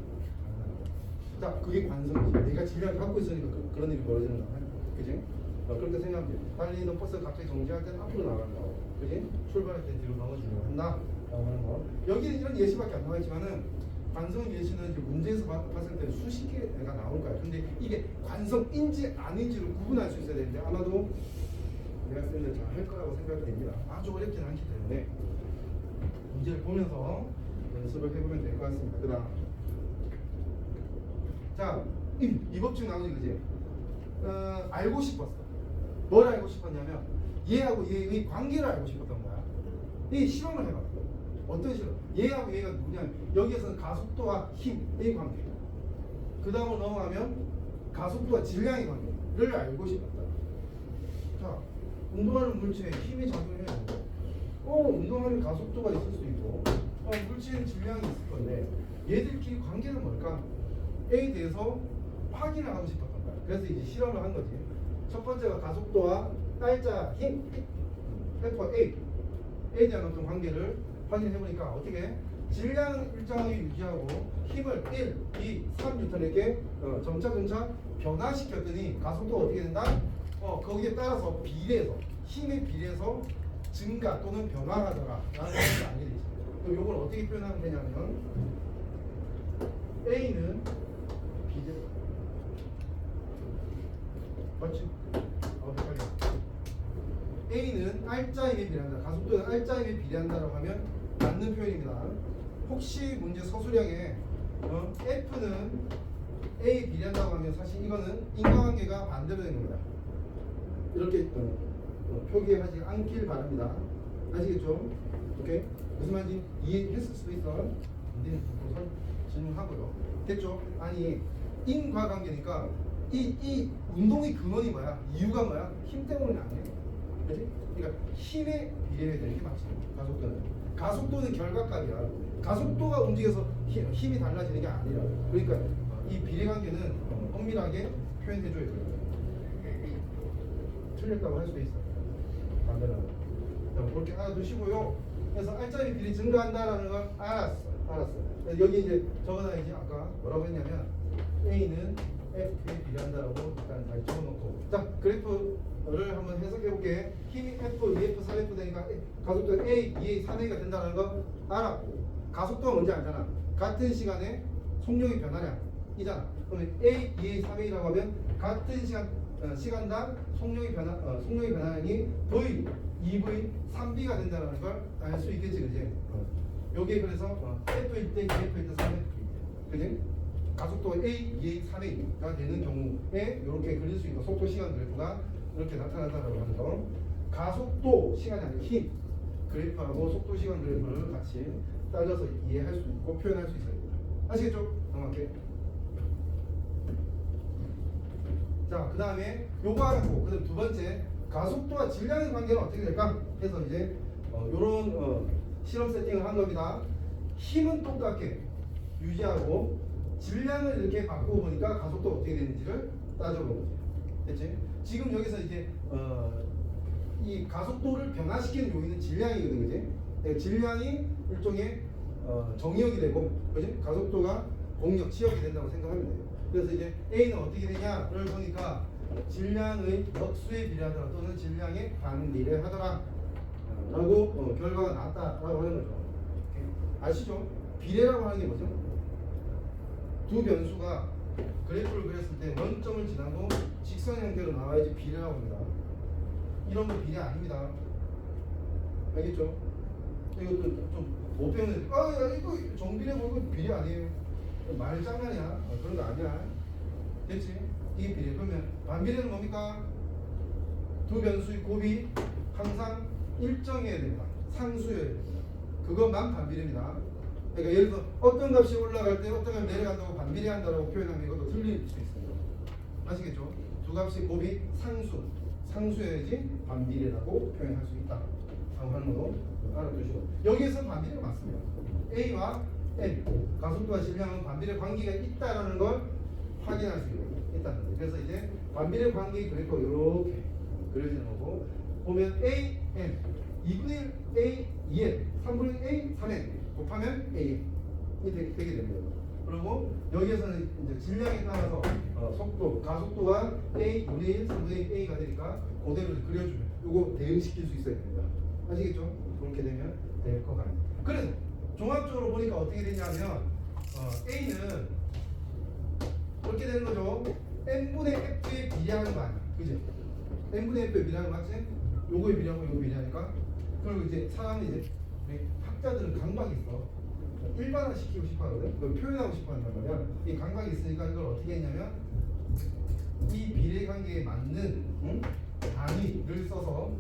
자, 그게 관성이지. 내가 질량을 갖고 있으니까 그런 일이 벌어지는 거야. 그지? 그렇게 생각하면 돼. 달리던 버스가 갑자기 정지할 때는 앞으로 나간다. 그지? 출발할 때 뒤로 넘어지려고 한다. 하는 거. 여기는 이런 예시밖에 안 나와 있지만은 관성 예시는 이제 문제에서 봤을 때 수십 개가 나올 거야. 근데 이게 관성인지 아닌지를 구분할 수 있어야 되는데 아마도 대학생들 잘 할 거라고 생각이 됩니다. 아주 어렵진 않기 때문에 문제를 보면서 연습을 해보면 될 것 같습니다. 그다음 자, 이 법칙 나오지 그지? 알고 싶었어. 뭘 알고 싶었냐면 얘하고 얘의 관계를 알고 싶었던 거야. 이 실험을 해봐. 어떤 실험? 얘하고 얘가 누구냐면 여기에서는 가속도와 힘의 관계. 그 다음으로 넘어가면 가속도와 질량의 관계를 알고 싶었다. 자, 운동하는 물체에 힘이 작용해요. 운동하는 가속도가 있을 수 있고 물체에는 질량이 있을 건데 얘들끼리 관계는 뭘까? A에 대해서 확인을 하고 싶었던 거야. 그래서 이제 실험을 한 거지. 첫 번째가 가속도와 날짜 힘 F(A) A에 대한 어떤 관계를 확인해 보니까 어떻게 질량은 일정하게 유지하고 힘을 1, 2, 3N에게 점차 변화시켰더니 가속도가 어떻게 된다? 거기에 따라서 비례해서 힘에 비례해서 증가 또는 변화하더라 라는 것을 알게 되죠. 그럼 이걸 어떻게 표현하면 되냐면 A는 비례 맞지? 헷갈려. A는 알짜임에 비례한다. 가속도는 알짜임에 비례한다라고 하면 맞는 표현입니다. 혹시 문제 서술형에 F는 A에 비례한다고 하면 사실 이거는 인과관계가 반대로 된 겁니다. 이렇게 표기하지 않길 바랍니다. 아시겠죠? 오케이? 무슨 말인지 이해했을 수도 있어. 근데 질문하고요. 됐죠? 아니 인과관계니까 이 운동의 근원이 뭐야? 이유가 뭐야? 힘 때문은 아니에요. 그렇지? 그러니까 힘에 비례해야 되는 게 맞지. 가속도는 결과값이야. 가속도가 움직여서 힘이 달라지는 게 아니라. 그러니까 이 비례관계는 엄밀하게 표현해줘야 돼요. 틀렸다고 할 수도 있어. 반대로. 그렇게 알아두시고요. 그래서 알짜리 비례 증가한다라는 걸 알았어. 여기 이제 적어놔야지. 아까 뭐라고 했냐면 A는 F에 비례한다라고 일단 다시 적어놓고. 자, 그래프를 한번 해석해볼게. 힘이 F, 2F, 3F 되니까 가속도 A, 2A, 3A가 된다는 거 알았고, 가속도가 뭔지 알잖아. 같은 시간에 속력의 변화량이잖아. 그러면 A, 2A, 3A라고 하면 같은 시간당 속력의 변화량이 V, 2V, 3B가 된다는 걸 알 수 있겠지, 그지? 여기에 그래서 F일 때, 2F일 때, 3F일 때, 그지? 가속도가 A, 2A, 3A가 되는 경우에 이렇게 그릴 수 있는 속도 시간 그래프가 이렇게 나타난다라고 하는 거. 가속도 시간이 아니라 힘 그래프하고 속도 시간 그래프를 같이 따져서 이해할 수 있고 표현할 수 있어야 됩니다. 아시겠죠? 정확하게. 자, 그 다음에 요거 알았고, 그 다음 두 번째 가속도와 질량의 관계는 어떻게 될까? 해서 이제 요런 실험 세팅을 한 겁니다. 힘은 똑같게 유지하고 질량을 이렇게 바꾸고 보니까 가속도가 어떻게 되는지를 따져보는 거지. 됐지? 지금 여기서 이제 이 가속도를 변화시키는 요인은 질량이거든, 그지? 그러니까 질량이 일종의 정의역이 되고, 그지? 가속도가 공력, 치역이 된다고 생각하면 돼요. 그래서 이제 A는 어떻게 되냐를 보니까 질량의 역수에 비례하더라 또는 질량에 반비례하더라 라고 결과가 나왔다라고 하는 거죠. 아시죠? 비례라고 하는 게 뭐죠? 두 변수가 그래프를 그렸을 때 원점을 지나고 직선 형태로 나와야지 비례라고 합니다. 이런 건 비례 아닙니다. 알겠죠? 이것도 좀 못 배우는 이거 정비례 보고 비례 아니에요. 말 장난이야. 그런 거 아니야. 됐지? 이게 비례. 그러면 반비례는 뭡니까? 두 변수의 곱이 항상 일정해야 됩니다. 상수여야 됩니다. 그것만 반비례입니다. 그러니까 예를 들어 어떤 값이 올라갈 때 어떤 값이 내려간다고 반비례한다고 표현하면 이것도 틀릴 수 있습니다. 아시겠죠? 두 값의 곱이 상수여야지 반비례라고 표현할 수 있다 라고 하는 거 알아두시고, 여기에서 반비례가 맞습니다. A와 N 가속도와 질량은 반비례 관계가 있다라는 걸 확인할 수 있다는 거예요. 그래서 이제 반비례 관계 그래프 이렇게 그려지는 거고, 보면 A, N 2분의 1 A, 2N 3분의 1 A, 3N 곱하면 A 이 되게 됩니다. 그리고 여기에서는 이제 질량에 따라서 속도, 가속도가 A, 2분의 1, 3분의 1 A가 되니까 그대로 그려주면 이거 대응시킬 수 있어야 됩니다. 아시겠죠? 그렇게 되면 될 것 같습니다. 그래서 종합적으로 보니까 어떻게 되냐면 A는 이렇게 되는 거죠. n분의 f에 비례하는 거 아니야, 그지? n분의 f에 비례하는 거 맞지? 요거에 비례하고 요거 비례하니까. 그리고 이제 사람이 이제 우리 학자들은 강박이 있어. 일반화 시키고 싶어 하거든. 그걸 표현하고 싶어 한단 말이야. 이 강박이 있으니까 이걸 어떻게 했냐면 이 비례 관계에 맞는 단위를 써서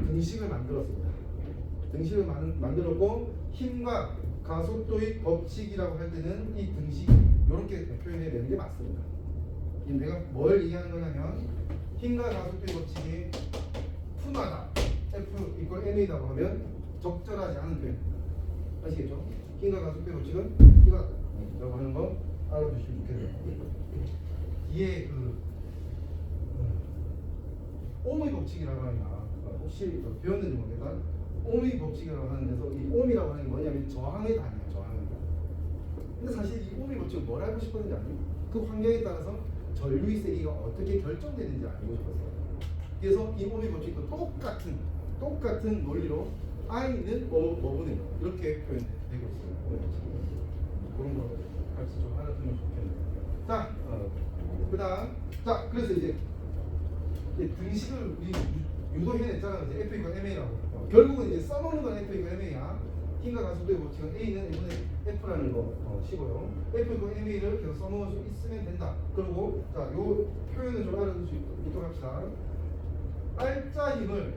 등식을 만들었습니다. 등식을 만들었고 힘과 가속도의 법칙이라고 할 때는 이 등식 이렇게 표현해야 되는 게 맞습니다. 내가 뭘 얘기하는 거냐면 힘과 가속도의 법칙이 F마다 F 이퀄 ma라고 하면 적절하지 않은 표현입니다. 아시겠죠? 힘과 가속도의 법칙은 이거라고 하는 거 알아두시면 좋겠네요. 뒤에 옴의 법칙이라고 하니까 혹시 배웠는지 모르겠다. 옴의 법칙이라고 하는 데서 이 옴이라고 하는 게 뭐냐면 저항의 단위야, 저항의 단위. 근데 사실 이 옴의 법칙은 뭘 알고 싶었는지 아니에요? 그 환경에 따라서 전류의 세기가 어떻게 결정되는지 알고 싶었어요. 그래서 이 옴의 법칙도 똑같은 논리로 I는 뭐분의 이렇게 표현되고 있어요. 옴의 법칙. 그런 거 같이 좀 알아두면 좋겠네요. 자, 그다음 자 그래서 이제 등식을 우리 유도해냈잖아. 이제 F 이퀄 ma라고. 결국은 이제 써먹는 건 F 이퀄 ma야. 힘과 가속도의 법칙은 A는 N분의 F라는 거 시고요. F 이퀄 ma를 계속 써먹을 수 있으면 된다. 그리고 자, 요 표현을 좀 알아둘 수 있도록 합시다. R자 힘을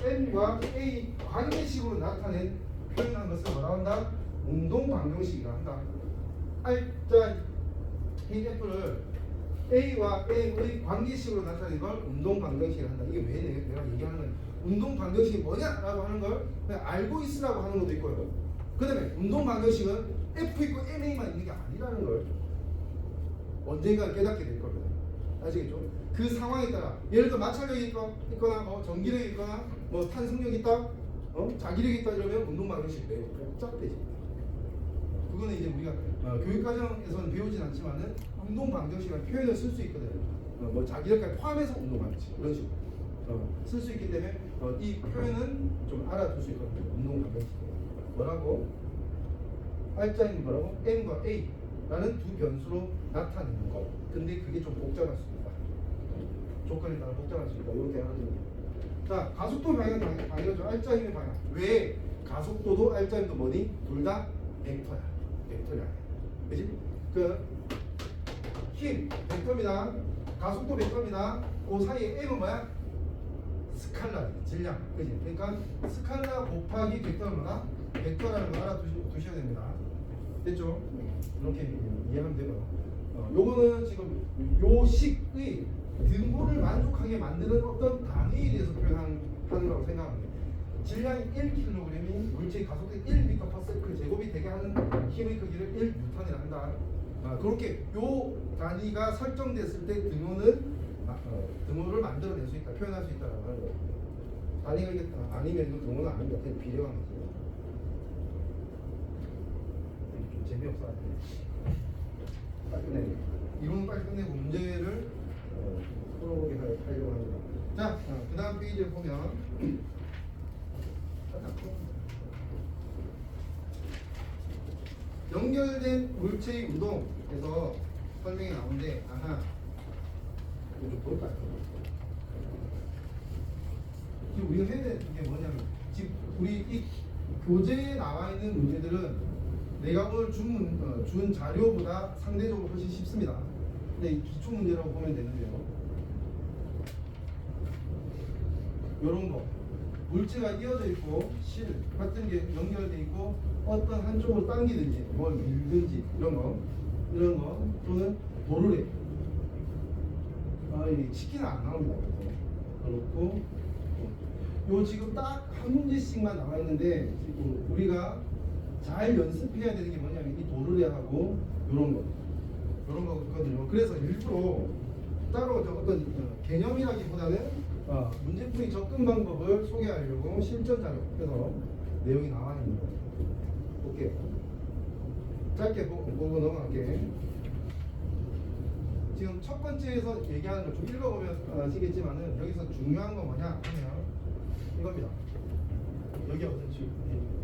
N과 A 관계식으로 나타낸 표현한 것을 뭐라고 한다? 운동 방정식이라 한다. R자 힘 F를 A와 M의 관계식으로 나타낸 걸 운동 방정식이라 한다. 이게 왜 내가 얘기하는 거야? 운동 방정식이 뭐냐라고 하는 걸 그냥 알고 있으라고 하는 것도 있고요. 그 다음에 운동 방정식은 F 이퀄 MA만 있는 게 아니라는 걸 언젠가 깨닫게 될 겁니다. 아시겠죠? 그 상황에 따라 예를 들어 마찰력이 있거나 전기력이 있거나 뭐 탄성력이 있다, 자기력이 있다 이러면 운동 방정식이 매우 복잡해집니다. 그거는 이제 우리가 교육과정에서는 배우진 않지만은 운동 방정식이라는 표현을 쓸 수 있거든요. 뭐 자기력까지 포함해서 운동 방정식 이런 식으로 쓸 수 있기 때문에 이 표현은 좀 알아둘 수 있거든요. 운동 방정식 뭐라고? R자인 뭐라고? N과 A라는 두 변수로 나타내는 거. 근데 그게 좀 복잡할 수 있다. 조건에 따라 복잡할 수 있다. 이렇게 알아두면 돼요. 자, 가속도 방향 당연하죠. R자 힘의 방향. 왜 가속도도 R자 힘도 뭐니? 둘 다 벡터야. 벡터야. 그지? 그 힘 벡터입니다. 가속도 벡터입니다. 그 사이에 M은 뭐야? 스칼라, 질량. 그지? 그러니까 스칼라 곱하기 벡터는 뭐다? 벡터라는 거 알아두셔야 됩니다. 됐죠? 이렇게 이해하면 되고요. 요거는 지금 요 식의 등호를 만족하게 만드는 어떤 단위에 대해서 표현하는 거라고 생각하면 돼요. 질량이 1kg이 물체의 가속도 1m/s 제곱이 되게 하는 힘의 크기를 1N이라 한다. 그렇게 요 단위가 설정됐을 때 등호를 만들어낼 수 있다, 표현할 수 있다라고 하는 거예요. 단위가 이게 아니면 이거 등호는 아닙니다. 그냥 비례한 거죠. 좀 재미없어. 빨리 끝내. 이론은 빨리 끝내고 문제를 풀어보게 하려고 합니다. 자, 그 다음 페이지를 보면 연결된 물체의 운동에서 설명이 나오는데 이거 좀 볼까요? 지금 우리가 해야 되는 게 뭐냐면 지금 우리 이 교재에 나와 있는 문제들은 내가 오늘 준 자료보다 상대적으로 훨씬 쉽습니다. 근데 이 기초 문제라고 보면 되는데요. 요런 거 물체가 이어져 있고 실 같은 게 연결돼 있고 어떤 한쪽으로 당기든지 뭘 밀든지 이런 거 또는 도르래 이 치킨은 안 나옵니다. 그렇고 요 지금 딱 한 문제씩만 나와 있는데 지금 우리가 잘 연습해야 되는 게 뭐냐면 이 도르래하고 요런 거거든요. 그래서 일부러 따로 어떤 개념이라기보다는 문제풀이 접근 방법을 소개하려고 실전 자료에서 내용이 나와 있는 거예요. 볼게요. 짧게 보고 넘어갈게. 지금 첫 번째에서 얘기하는 걸 좀 읽어보면 아시겠지만은 여기서 중요한 건 뭐냐 하면 이겁니다. 여기 어떤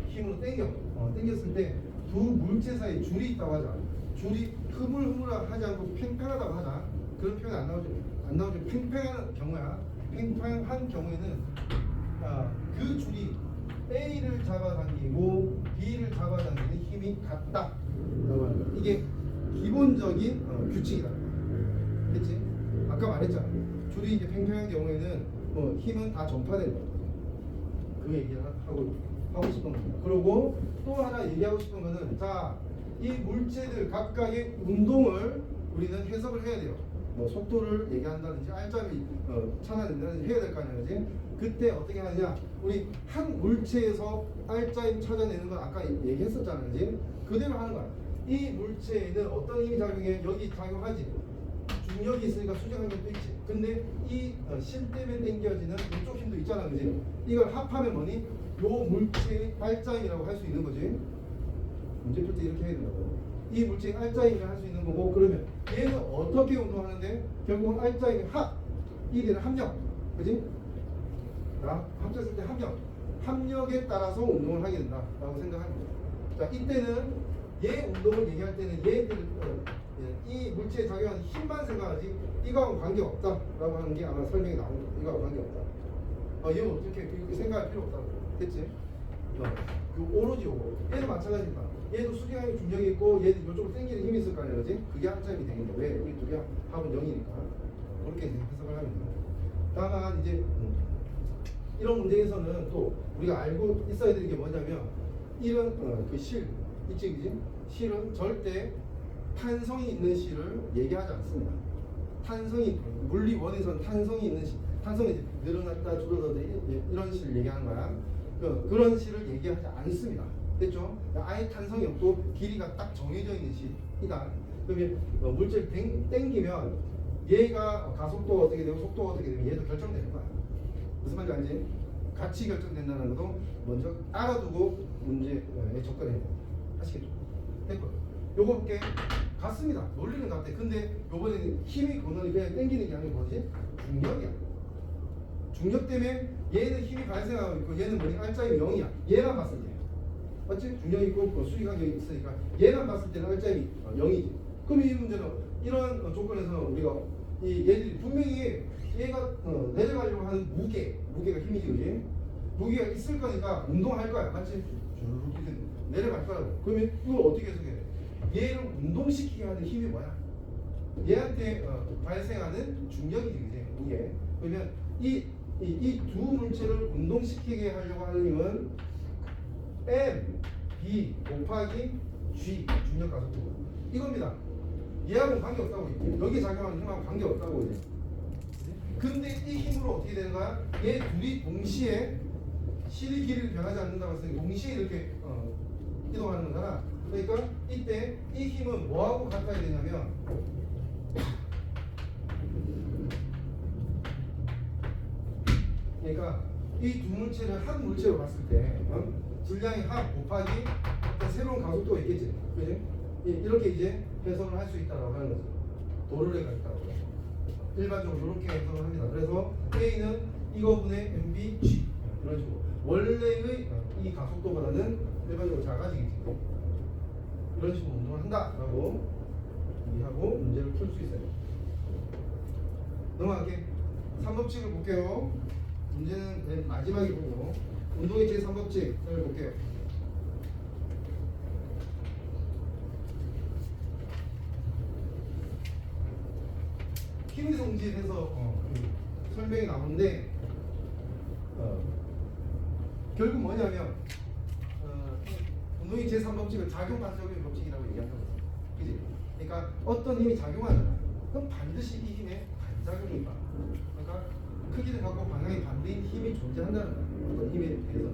힘으로 당겼을 때 두 물체 사이 줄이 있다고 하자. 줄이 흐물흐물하지 않고 팽팽하다고 하자. 그런 표현 안 나오죠. 팽팽한 경우야. 팽팽한 경우에는 그 줄이 A를 잡아당기고 B를 잡아당기는 힘이 같다. 이게 기본적인 규칙이다. 그렇지? 아까 말했잖아. 줄이 이제 팽팽한 경우에는 힘은 다 전파된다. 그 얘기를 하고 싶은 겁니다. 그리고 또 하나 얘기하고 싶은 거는 이 물체들 각각의 운동을 우리는 해석을 해야 돼요. 뭐 속도를 얘기한다든지 알짜리 찾아낸다든지 해야 될 거 아니야, 그지? 그때 어떻게 하느냐? 우리 한 물체에서 알짜리 찾아내는 건 아까 얘기했었잖아, 그지? 그대로 하는 거야. 이 물체에는 어떤 힘이 작용해? 여기 작용하지. 중력이 있으니까 수직항력도 있지. 근데 이 실 때문에 당겨지는 이쪽 힘도 있잖아, 그지? 이걸 합하면 뭐니? 요 물체의 알짜임이라고 할 수 있는 거지. 문제 풀 때 이렇게 해야 된다고. 이 물체의 알짜임을 할 수 있는 거고, 그러면 얘는 어떻게 운동하는데? 결국은 알짜임의 이들은 합력, 그지? 합쳤을 때 합력에 따라서 운동을 하게 된다라고 생각합니다. 자, 이때는 얘 운동을 얘기할 때는 얘들 이 물체에 작용하는 힘만 생각하지 이거하고 관계 없다라고 하는 게 아마 설명이 나옵니다. 이거하고 관계 없다. 얘는 어떻게 그렇게 생각할 필요 없다고. 됐지? 오로지 요거. 얘도 마찬가지입니다. 얘도 수직항의 중력이 있고 얘도 이쪽으로 당기는 힘이 있을 거 아니야, 그지? 그게 한점이 되겠네. 왜? 이 두 개 합은 0이니까. 그렇게 해석을 하면 돼요. 다만 이제 이런 문제에서는 또 우리가 알고 있어야 되는 게 뭐냐면 이런 그 실 있지, 그지? 실은 절대 탄성이 있는 실을 얘기하지 않습니다. 물리원에서는 탄성이 있는 실, 탄성이 늘어났다 줄어들다 이런 실을 얘기하는 거야. 그런 실을 얘기하지 않습니다. 됐죠? 아예 탄성이 없고 길이가 딱 정해져 있는 실이다. 그러면 물질 땡기면 얘가 가속도가 어떻게 되고 속도가 어떻게 되면 얘도 결정되는 거야. 무슨 말인지 알지? 같이 결정된다는 것도 먼저 알아두고 문제에 접근해야 돼요. 아시겠죠? 됐고 요거 볼게. 같습니다. 논리는 같아. 근데 요번에는 힘이 그거는 그냥 땡기는 게 아니고 뭐지? 중력이야. 중력 때문에 얘는 힘이 발생하고 있고 얘는 뭐니? 알짜임이 0이야. 얘만 봤을 때. 맞지? 중력이 있고 수직항력이 있으니까 얘만 봤을 때는 알짜임이 0이지. 그럼 이 문제는 이러한 조건에서 우리가 이 얘들이 분명히 얘가 내려가려고 하는 무게가 힘이지, 그지? 무게가 있을 거니까 운동할 거야. 맞지? 쭉 이렇게 내려갈 거라고. 그러면 이걸 어떻게 해석해? 얘를 운동시키게 하는 힘이 뭐야? 얘한테 발생하는 중력이지, 그지? 무게. 그러면 이 두 물체를 운동시키게 하려고 하는 힘은 M, B 곱하기 G 중력 가속도 이겁니다. 얘하고는 관계 없다고. 여기 작용하는 힘하고 관계 없다고. 이제. 근데 이 힘으로 어떻게 되는 거야? 얘 둘이 동시에 실의 길이를 변하지 않는다고 했으니까 동시에 이렇게 이동하는 거잖아. 그러니까 이때 이 힘은 뭐하고 같아야 되냐면 그러니까 이 두 물체를 한 물체로 봤을 때 질량의 합 곱하기 어떤 새로운 가속도가 있겠지, 그지? 이렇게 이제 해석을 할 수 있다라고 하는 거죠. 도르래가 있다고. 일반적으로 이렇게 해석을 합니다. 그래서 A는 이거분의 MB G 이런 식으로 원래의 이 가속도보다는 일반적으로 작아지겠지. 이런 식으로 운동을 한다라고 이해하고 문제를 풀 수 있어요. 넘어갈게. 3법칙을 볼게요. 문제는 맨 마지막에 보고 운동의 제3법칙을 볼게요. 힘의 성질에서 설명이 나오는데 결국 뭐냐면 운동의 제3법칙을 작용-반작용의 법칙이라고 얘기하는 거죠. 그지? 그러니까 어떤 힘이 작용하잖아. 그럼 반드시 이 힘에 반작용이 있다. 그러니까 크기를 갖고 방향이 반대인 힘이 존재한다는 거야. 어떤 힘에 대해서.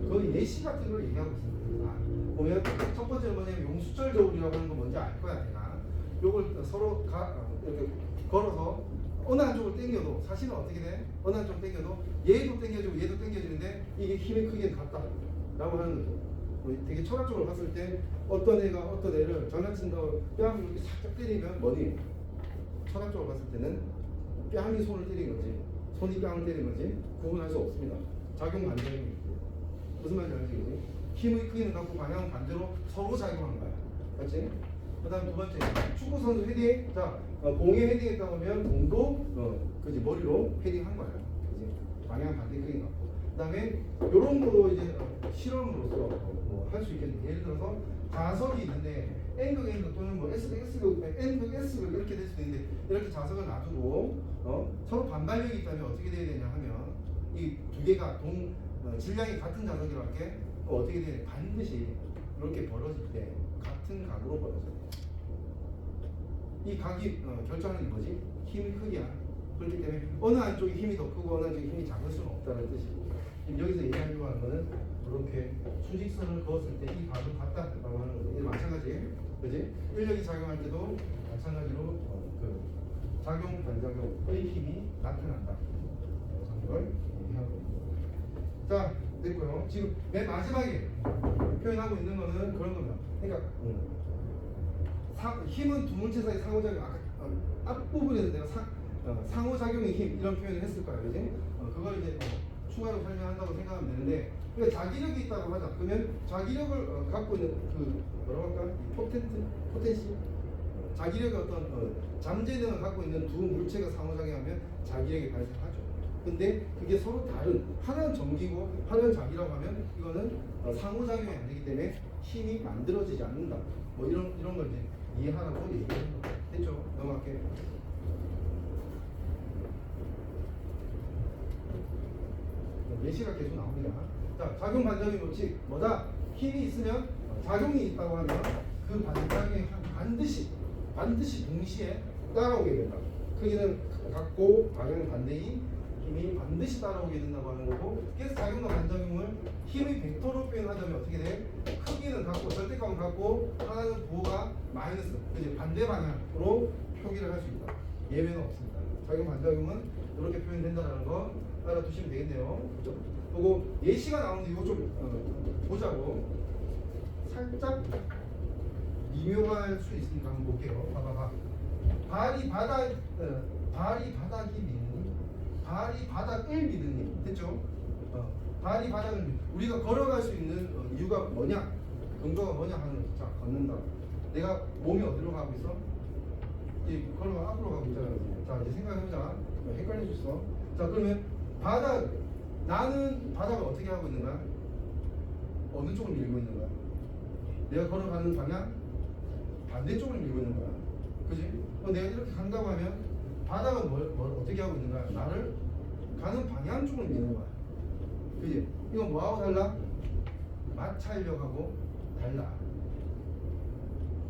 거의 예시 같은 걸 얘기하고 있습니다. 보면 첫 번째는 뭐냐면 용수철 저울이라고 하는 거 뭔지 알 거야, 내가. 요걸 서로 이렇게 걸어서 어느 한쪽을 당겨도 사실은 어떻게 돼? 어느 한쪽을 당겨도 얘도 당겨지고 얘도 당겨지는데 이게 힘의 크기는 같다라고 하는 거죠. 되게 철학적으로 봤을 때 어떤 애가 어떤 애를 장난친다고 뺨을 이렇게 살짝 때리면 뭐니? 철학적으로 봤을 때는 뺨이 손을 때린 거지 손이 뺨을 때린 거지 구분할 수 없습니다. 작용 반작용이 있고 무슨 말인지 알지? 그지? 힘의 크기는 같고 방향은 반대로 서로 작용하는 거야. 맞지? 그 다음 두 번째, 축구 선수 헤딩. 자, 공에 헤딩했다 보면 공도 그지 머리로 헤딩한 거야. 그지? 방향 반대 크기인 것 같고. 그 다음에 요런 거도 이제 실험으로서 뭐 할 수 있겠는데, 예를 들어서 자석이 있는데 N극 N극 또는 뭐 S극 S극 N극 S극 이렇게 될 수도 있는데, 이렇게 자석을 놔두고 서로 반발력이 있다면 어떻게 돼야 되냐 하면 이 두 개가 질량이 같은 자석이라고 할게. 어떻게 되냐, 반드시 이렇게 벌어질 때 같은 각으로 벌어져요. 이 각이 결정하는 게 뭐지? 힘의 크기야. 그렇기 때문에 어느 한쪽이 힘이 더 크고 어느 한쪽이 힘이 작을 수는 없다는 뜻이고, 지금 여기서 얘기하려고 하는 거는 이렇게 수직선을 그었을 때 이 각은 같다라고 하는 거죠. 이거 마찬가지, 그지? 인력이 작용할 때도 마찬가지로 그 작용 반작용의 힘이 나타난다. 걸 얘기하고 있는 거예요. 자, 됐고요. 지금 맨 마지막에 표현하고 있는 거는 그런 겁니다. 그러니까 힘은 두 물체 사이 상호작용, 아까 앞부분에서 내가 상호작용의 힘 이런 표현을 했을 거예요. 그지? 그걸 이제 추가로 설명한다고 생각하면 되는데, 그러니까 자기력이 있다고 하자. 그러면 자기력을 갖고 있는 그 뭐라고 할까? 포텐시? 자기력의 어떤 잠재력을 갖고 있는 두 물체가 상호작용하면 자기력이 발생하죠. 근데 그게 서로 다른, 하나는 전기고 하나는 자기라고 하면 이거는 상호작용이 안 되기 때문에 힘이 만들어지지 않는다. 뭐 이런 걸 이제 이해하라고 얘기하는 거. 됐죠? 넘어갈게. 예시가 계속 나옵니다. 자, 작용 반작용 법칙 뭐다? 힘이 있으면 작용이 있다고 하면 그 반작용이 반드시 동시에 따라오게 된다. 크기는 같고 방향은 반대인 힘이 반드시 따라오게 된다고 하는 거고, 그래서 작용과 반작용을 힘의 벡터로 표현하자면 어떻게 돼? 크기는 같고 절대값은 같고 하나는 부호가 마이너스, 그지? 반대 방향으로 표기를 할 수 있다. 예외는 없습니다. 작용 반작용은 이렇게 표현된다는 거 알아두시면 되겠네요. 그죠? 그리고 예시가 나오는데 이거 좀 보자고. 살짝 미묘할 수 있으니까 한번 볼게요. 봐봐. 발이 바닥이 믿니? 발이 바닥을 믿으니? 됐죠? 발이 바닥을 믿. 우리가 걸어갈 수 있는 이유가 뭐냐? 근거가 뭐냐 하는. 자, 걷는다. 내가 몸이 어디로 가고 있어? 걸어가 앞으로 가고 있잖아. 자, 이제 생각해보자. 헷갈릴 수 있어. 자, 그러면 나는 바닥을 어떻게 하고 있는 거야? 어느 쪽을 밀고 있는 거야? 내가 걸어가는 방향? 반대쪽을 밀고 있는 거야. 그지? 내가 이렇게 간다고 하면 바닥은 뭘 어떻게 하고 있는 거야? 나를 가는 방향 쪽을 미는 거야. 그지? 이건 뭐하고 달라? 마찰력하고 달라.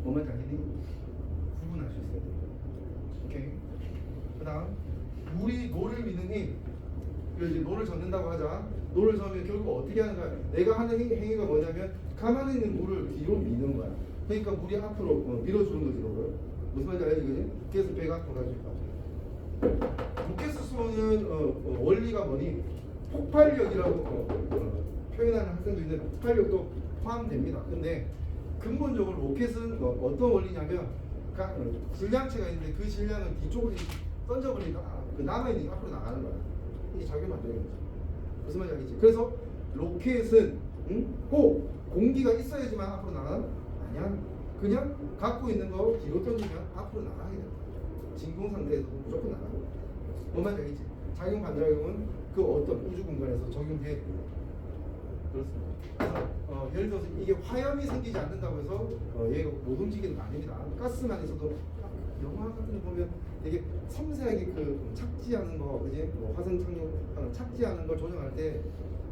뭐만 알겠니? 구분할 수 있어야 돼. 오케이? 그 다음 물이 노를 미는 힘. 이제 노를 젓는다고 하자. 노를 저으면 결국 어떻게 하는 거야? 내가 하는 행위가 뭐냐면 가만히 있는 물을 뒤로 미는 거야. 그러니까 물이 앞으로 밀어주는 거지. 노를. 무슨 말인지 알지? 그지? 그래서 배가 고달릴 거야. 로켓스소는 원리가 뭐니? 폭발력이라고 표현하는 학생도 있는데 폭발력도 포함됩니다. 근데 근본적으로 로켓은 어떤 원리냐면 질량체가 있는데 그 질량을 뒤쪽으로 던져버리니까 그 남아있는 게 앞으로 나가는 거야. 이게 작용 반작용인 거죠. 무슨 말인지 알겠지? 그래서 로켓은 꼭 공기가 있어야지만 앞으로 나가나? 아니야. 그냥 갖고 있는 거 뒤로 던지면 앞으로 나가게 된다. 진공 상태에서 무조건 나가고. 뭔 말인지 알겠지? 작용 반작용은 그 어떤 우주 공간에서 적용돼야 됩니다. 그렇습니다. 그래서 예를 들어서 이게 화염이 생기지 않는다고 해서 얘가 못 움직이는 거 아닙니다. 가스만 있어도 영화 같은 거 보면 되게 섬세하게 그 착지하는 거, 그지? 화성 착륙하는 착지하는 걸 조정할 때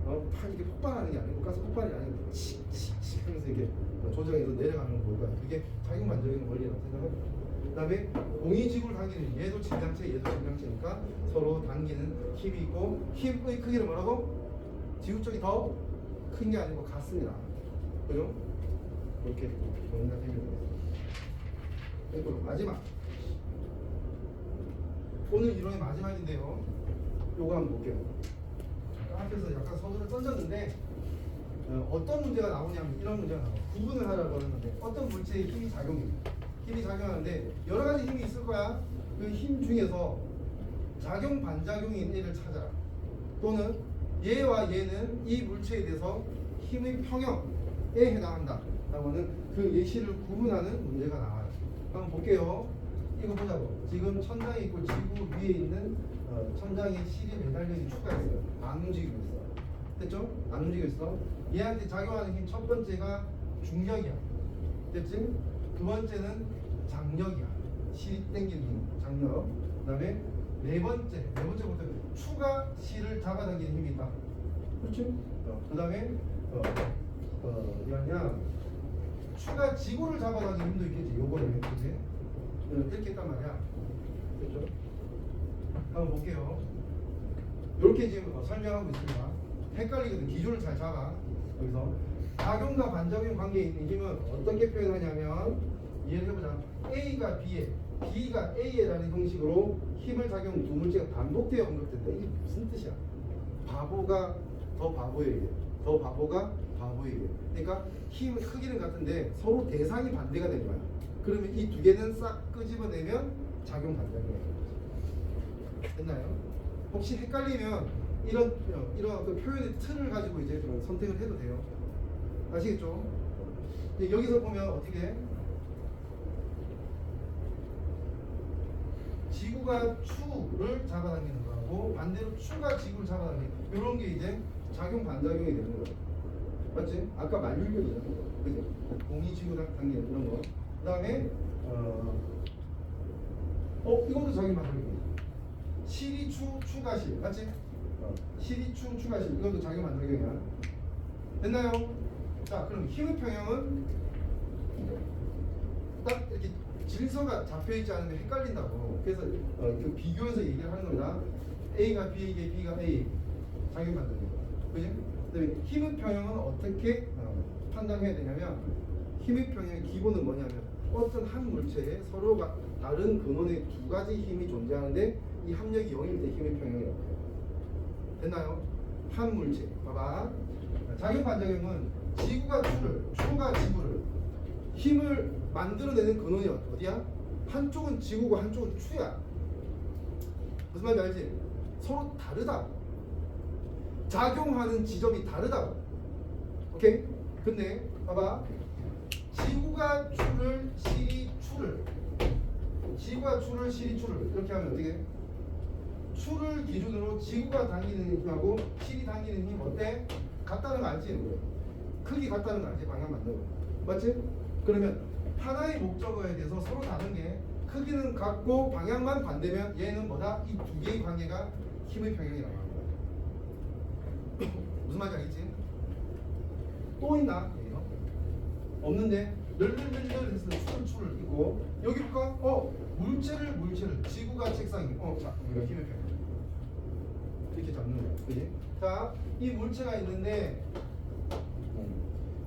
다 이게 폭발하는 게 아니고 가스 폭발이 아니고 칙칙칙 하면서 이게 조정해서 내려가는 거가 그게 작용 반작용 원리라고 생각합니다. 그다음에 공이 지구를 당기는 얘도 질량체, 얘도 질량체니까 서로 당기는 힘이 있고 힘의 크기를 뭐라고? 지구 쪽이 더 큰 게 아니고 같습니다. 그죠? 이렇게 정리가 되면 되겠습니다. 그리고 마지막. 오늘 이론의 마지막인데요. 요거 한번 볼게요. 앞에서 약간 서술을 던졌는데 어떤 문제가 나오냐면 이런 문제가 나와요. 구분을 하라고 하는 건데 어떤 물체에 힘이 작용하는데 여러 가지 힘이 있을 거야. 그 힘 중에서 작용 반작용인 애를 찾아라. 또는 얘와 얘는 이 물체에 대해서 힘의 평형에 해당한다라고 하는 그 예시를 구분하는 문제가 나와요. 한번 볼게요. 이거 보자고. 지금 천장이 있고 지구 위에 있는 천장에 실이 매달려 있는 축가 있어요. 안 움직이고 있어. 됐죠? 안 움직이고 있어. 얘한테 작용하는 힘 첫 번째가 중력이야. 됐지? 두 번째는 장력이야. 실이 당기는 힘, 장력. 그다음에 네 번째부터 추가 실을 잡아당기는 힘이 있다. 그렇지? 그다음에 뭐냐? 추가 지구를 잡아당기는 힘도 있겠지. 요거는 그지? 이렇게 했단 말이야. 그렇죠? 한번 볼게요. 이렇게 지금 설명하고 있습니다. 헷갈리거든. 기준을 잘 잡아. 여기서 작용과 반작용 관계에 있는 힘은 어떻게 표현하냐면 이해를 해보자. A가 B에, B가 A에라는 형식으로 힘을 작용 두 물체가 반복되어 언급된다. 이게 무슨 뜻이야? 바보가 더 바보에게, 더 바보가 바보에게. 그러니까 힘의 크기는 같은데 서로 대상이 반대가 된 거야. 그러면 이 두 개는 싹 끄집어내면 작용 반작용이에요. 됐나요? 혹시 헷갈리면 이런 그 표현의 틀을 가지고 이제 좀 선택을 해도 돼요. 아시겠죠? 여기서 보면 어떻게 지구가 추를 잡아당기는 거하고 반대로 추가 지구를 잡아당기는 이런 게 이제 작용 반작용이 되는 거예요. 맞지? 아까 만율교잖아. 그지? 공이 지구 당기는 이런 거. 그다음에 이것도 작용 반작용이야. 실이 추가실 맞지? 실이 추가실 이것도 작용 반작용이야. 됐나요? 자 그럼 힘의 평형은 딱 이렇게 질서가 잡혀있지 않으면 헷갈린다고. 그래서 그 비교해서 얘기를 하는 겁니다. A가 B에게 B가 A 작용 반작용. 그지? 그다음에 힘의 평형은 어떻게 판단해야 되냐면 힘의 평형의 기본은 뭐냐면 어떤 한 물체에 서로가 다른 근원의 두 가지 힘이 존재하는데 이 합력이 0일 때 힘의 평형이라고 해요. 됐나요? 한 물체 봐봐. 작용 반작용은 지구가 추가 지구를 힘을 만들어내는 근원이 어디야? 한쪽은 지구고 한쪽은 추야. 무슨 말인지 알지? 서로 다르다고. 작용하는 지점이 다르다고. 오케이? 근데 봐봐. 지구가 추를 실이 추를 지구가 추를 실이 추를 이렇게 하면 어떻게 돼? 추를 기준으로 지구가 당기는 힘하고 실이 당기는 힘 어때? 같다는 거 알지? 크기 같다는 거 알지? 방향 맞는 거 맞지? 그러면 하나의 목적어에 대해서 서로 다른 게 크기는 같고 방향만 반대면 얘는 뭐다? 이 두 개의 관계가 힘의 평형이라고 하는 거야. 무슨 말인지 알겠지? 또 있나? 없는데 널널널널 해서 추를 있고 여기 볼까? 물체를 지구가 책상이 자 우리가 힘의 평형 이렇게 잡는 거야. 그지? 자, 이 물체가 있는데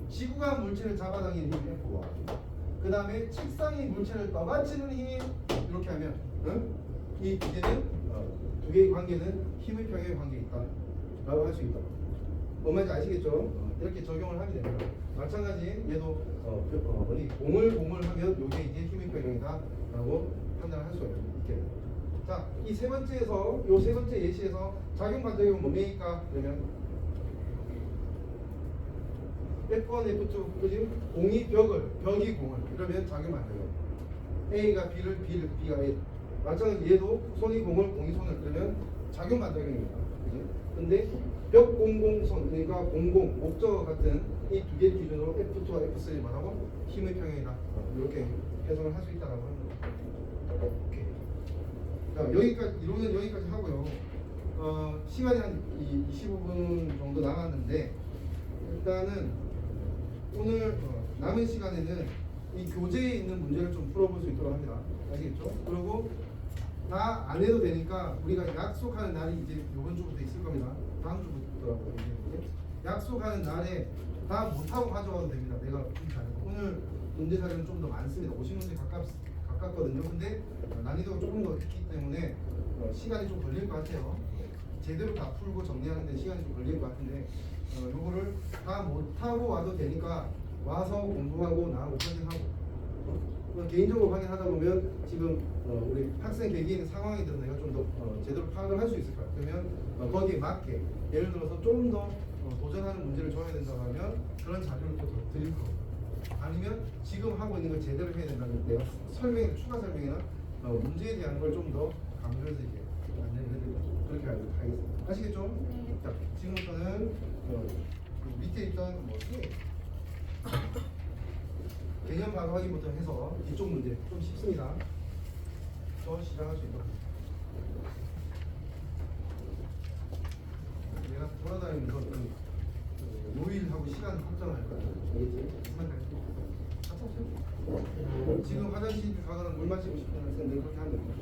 지구가 물체를 잡아당기는 힘이 F와 그 다음에 책상이 물체를 떠받치는 힘이 이렇게 하면 이 두 개는 두 개의 관계는 힘의 평형의 관계에 있다 라고 할 수 있다. 뭔 말인지 아시겠죠? 이렇게 적용을 하게 됩니다. 마찬가지 얘도 공을 하면 이게 이제 힘의 평형이다 라고 판단할 수가 있게. 자, 이 세 번째에서 요 세 번째 예시에서 작용 반작용은 뭡니까? 그러면 F1, F2 그지? 공이 벽이 공을 이러면 작용 반작용. A가 B가 A. 마찬가지 얘도 손이 공을 공이 손을 그러면 작용 반작용입니다. 그지? 근데 벽 공공손 그러니까 공공 목적어 같은 이 두 개 기준으로 F2와 F3를 말하고 힘의 평형이다. 이렇게 해석을 할 수 있다라고 하는 거예요. 오케이. 자, 여기까지 이론은 여기까지 하고요. 시간이 한 25분 정도 남았는데 일단은 오늘 남은 시간에는 이 교재에 있는 문제를 좀 풀어볼 수 있도록 합니다. 아시겠죠? 그리고 다 안 해도 되니까 우리가 약속하는 날이 이제 이번 주부터 있을 겁니다. 다음 주부터라고 이제 약속하는 날에 다 못하고 가져와도 됩니다. 내가 오늘 문제 자료는 좀 더 많습니다. 50문제 가깝거든요. 근데 난이도가 조금 더 있기 때문에 시간이 좀 걸릴 것 같아요. 제대로 다 풀고 정리하는 데 시간이 좀 걸릴 것 같은데 요거를 다 못하고 와도 되니까 와서 공부하고 나하고 확인하고 개인적으로 확인하다 보면 지금 우리 학생 개개인의 상황에 대해서 내가 좀 더 제대로 파악을 할 수 있을 거야. 그러면 거기에 맞게 예를 들어서 좀 더 도전하는 문제를 줘야 된다고 하면 그런 자료를 또 더 드릴 거고, 아니면 지금 하고 있는 걸 제대로 해야 된다면 내가 추가 설명이나 문제에 대한 걸 좀 더 강조해서 이제 안내를 해드리고 그렇게 하겠습니다. 아시겠죠? 네. 자, 지금부터는 그 밑에 있던 뭐 개념 바로 확인부터 해서 이쪽 문제 좀 쉽습니다. 저 시작할 수 있도록. 내가 돌아다니면서 요일하고 시간 확정할 거야. 알겠지? 지금 화장실 가거나 물 마시고 싶은 학생들 그렇게 하면 돼.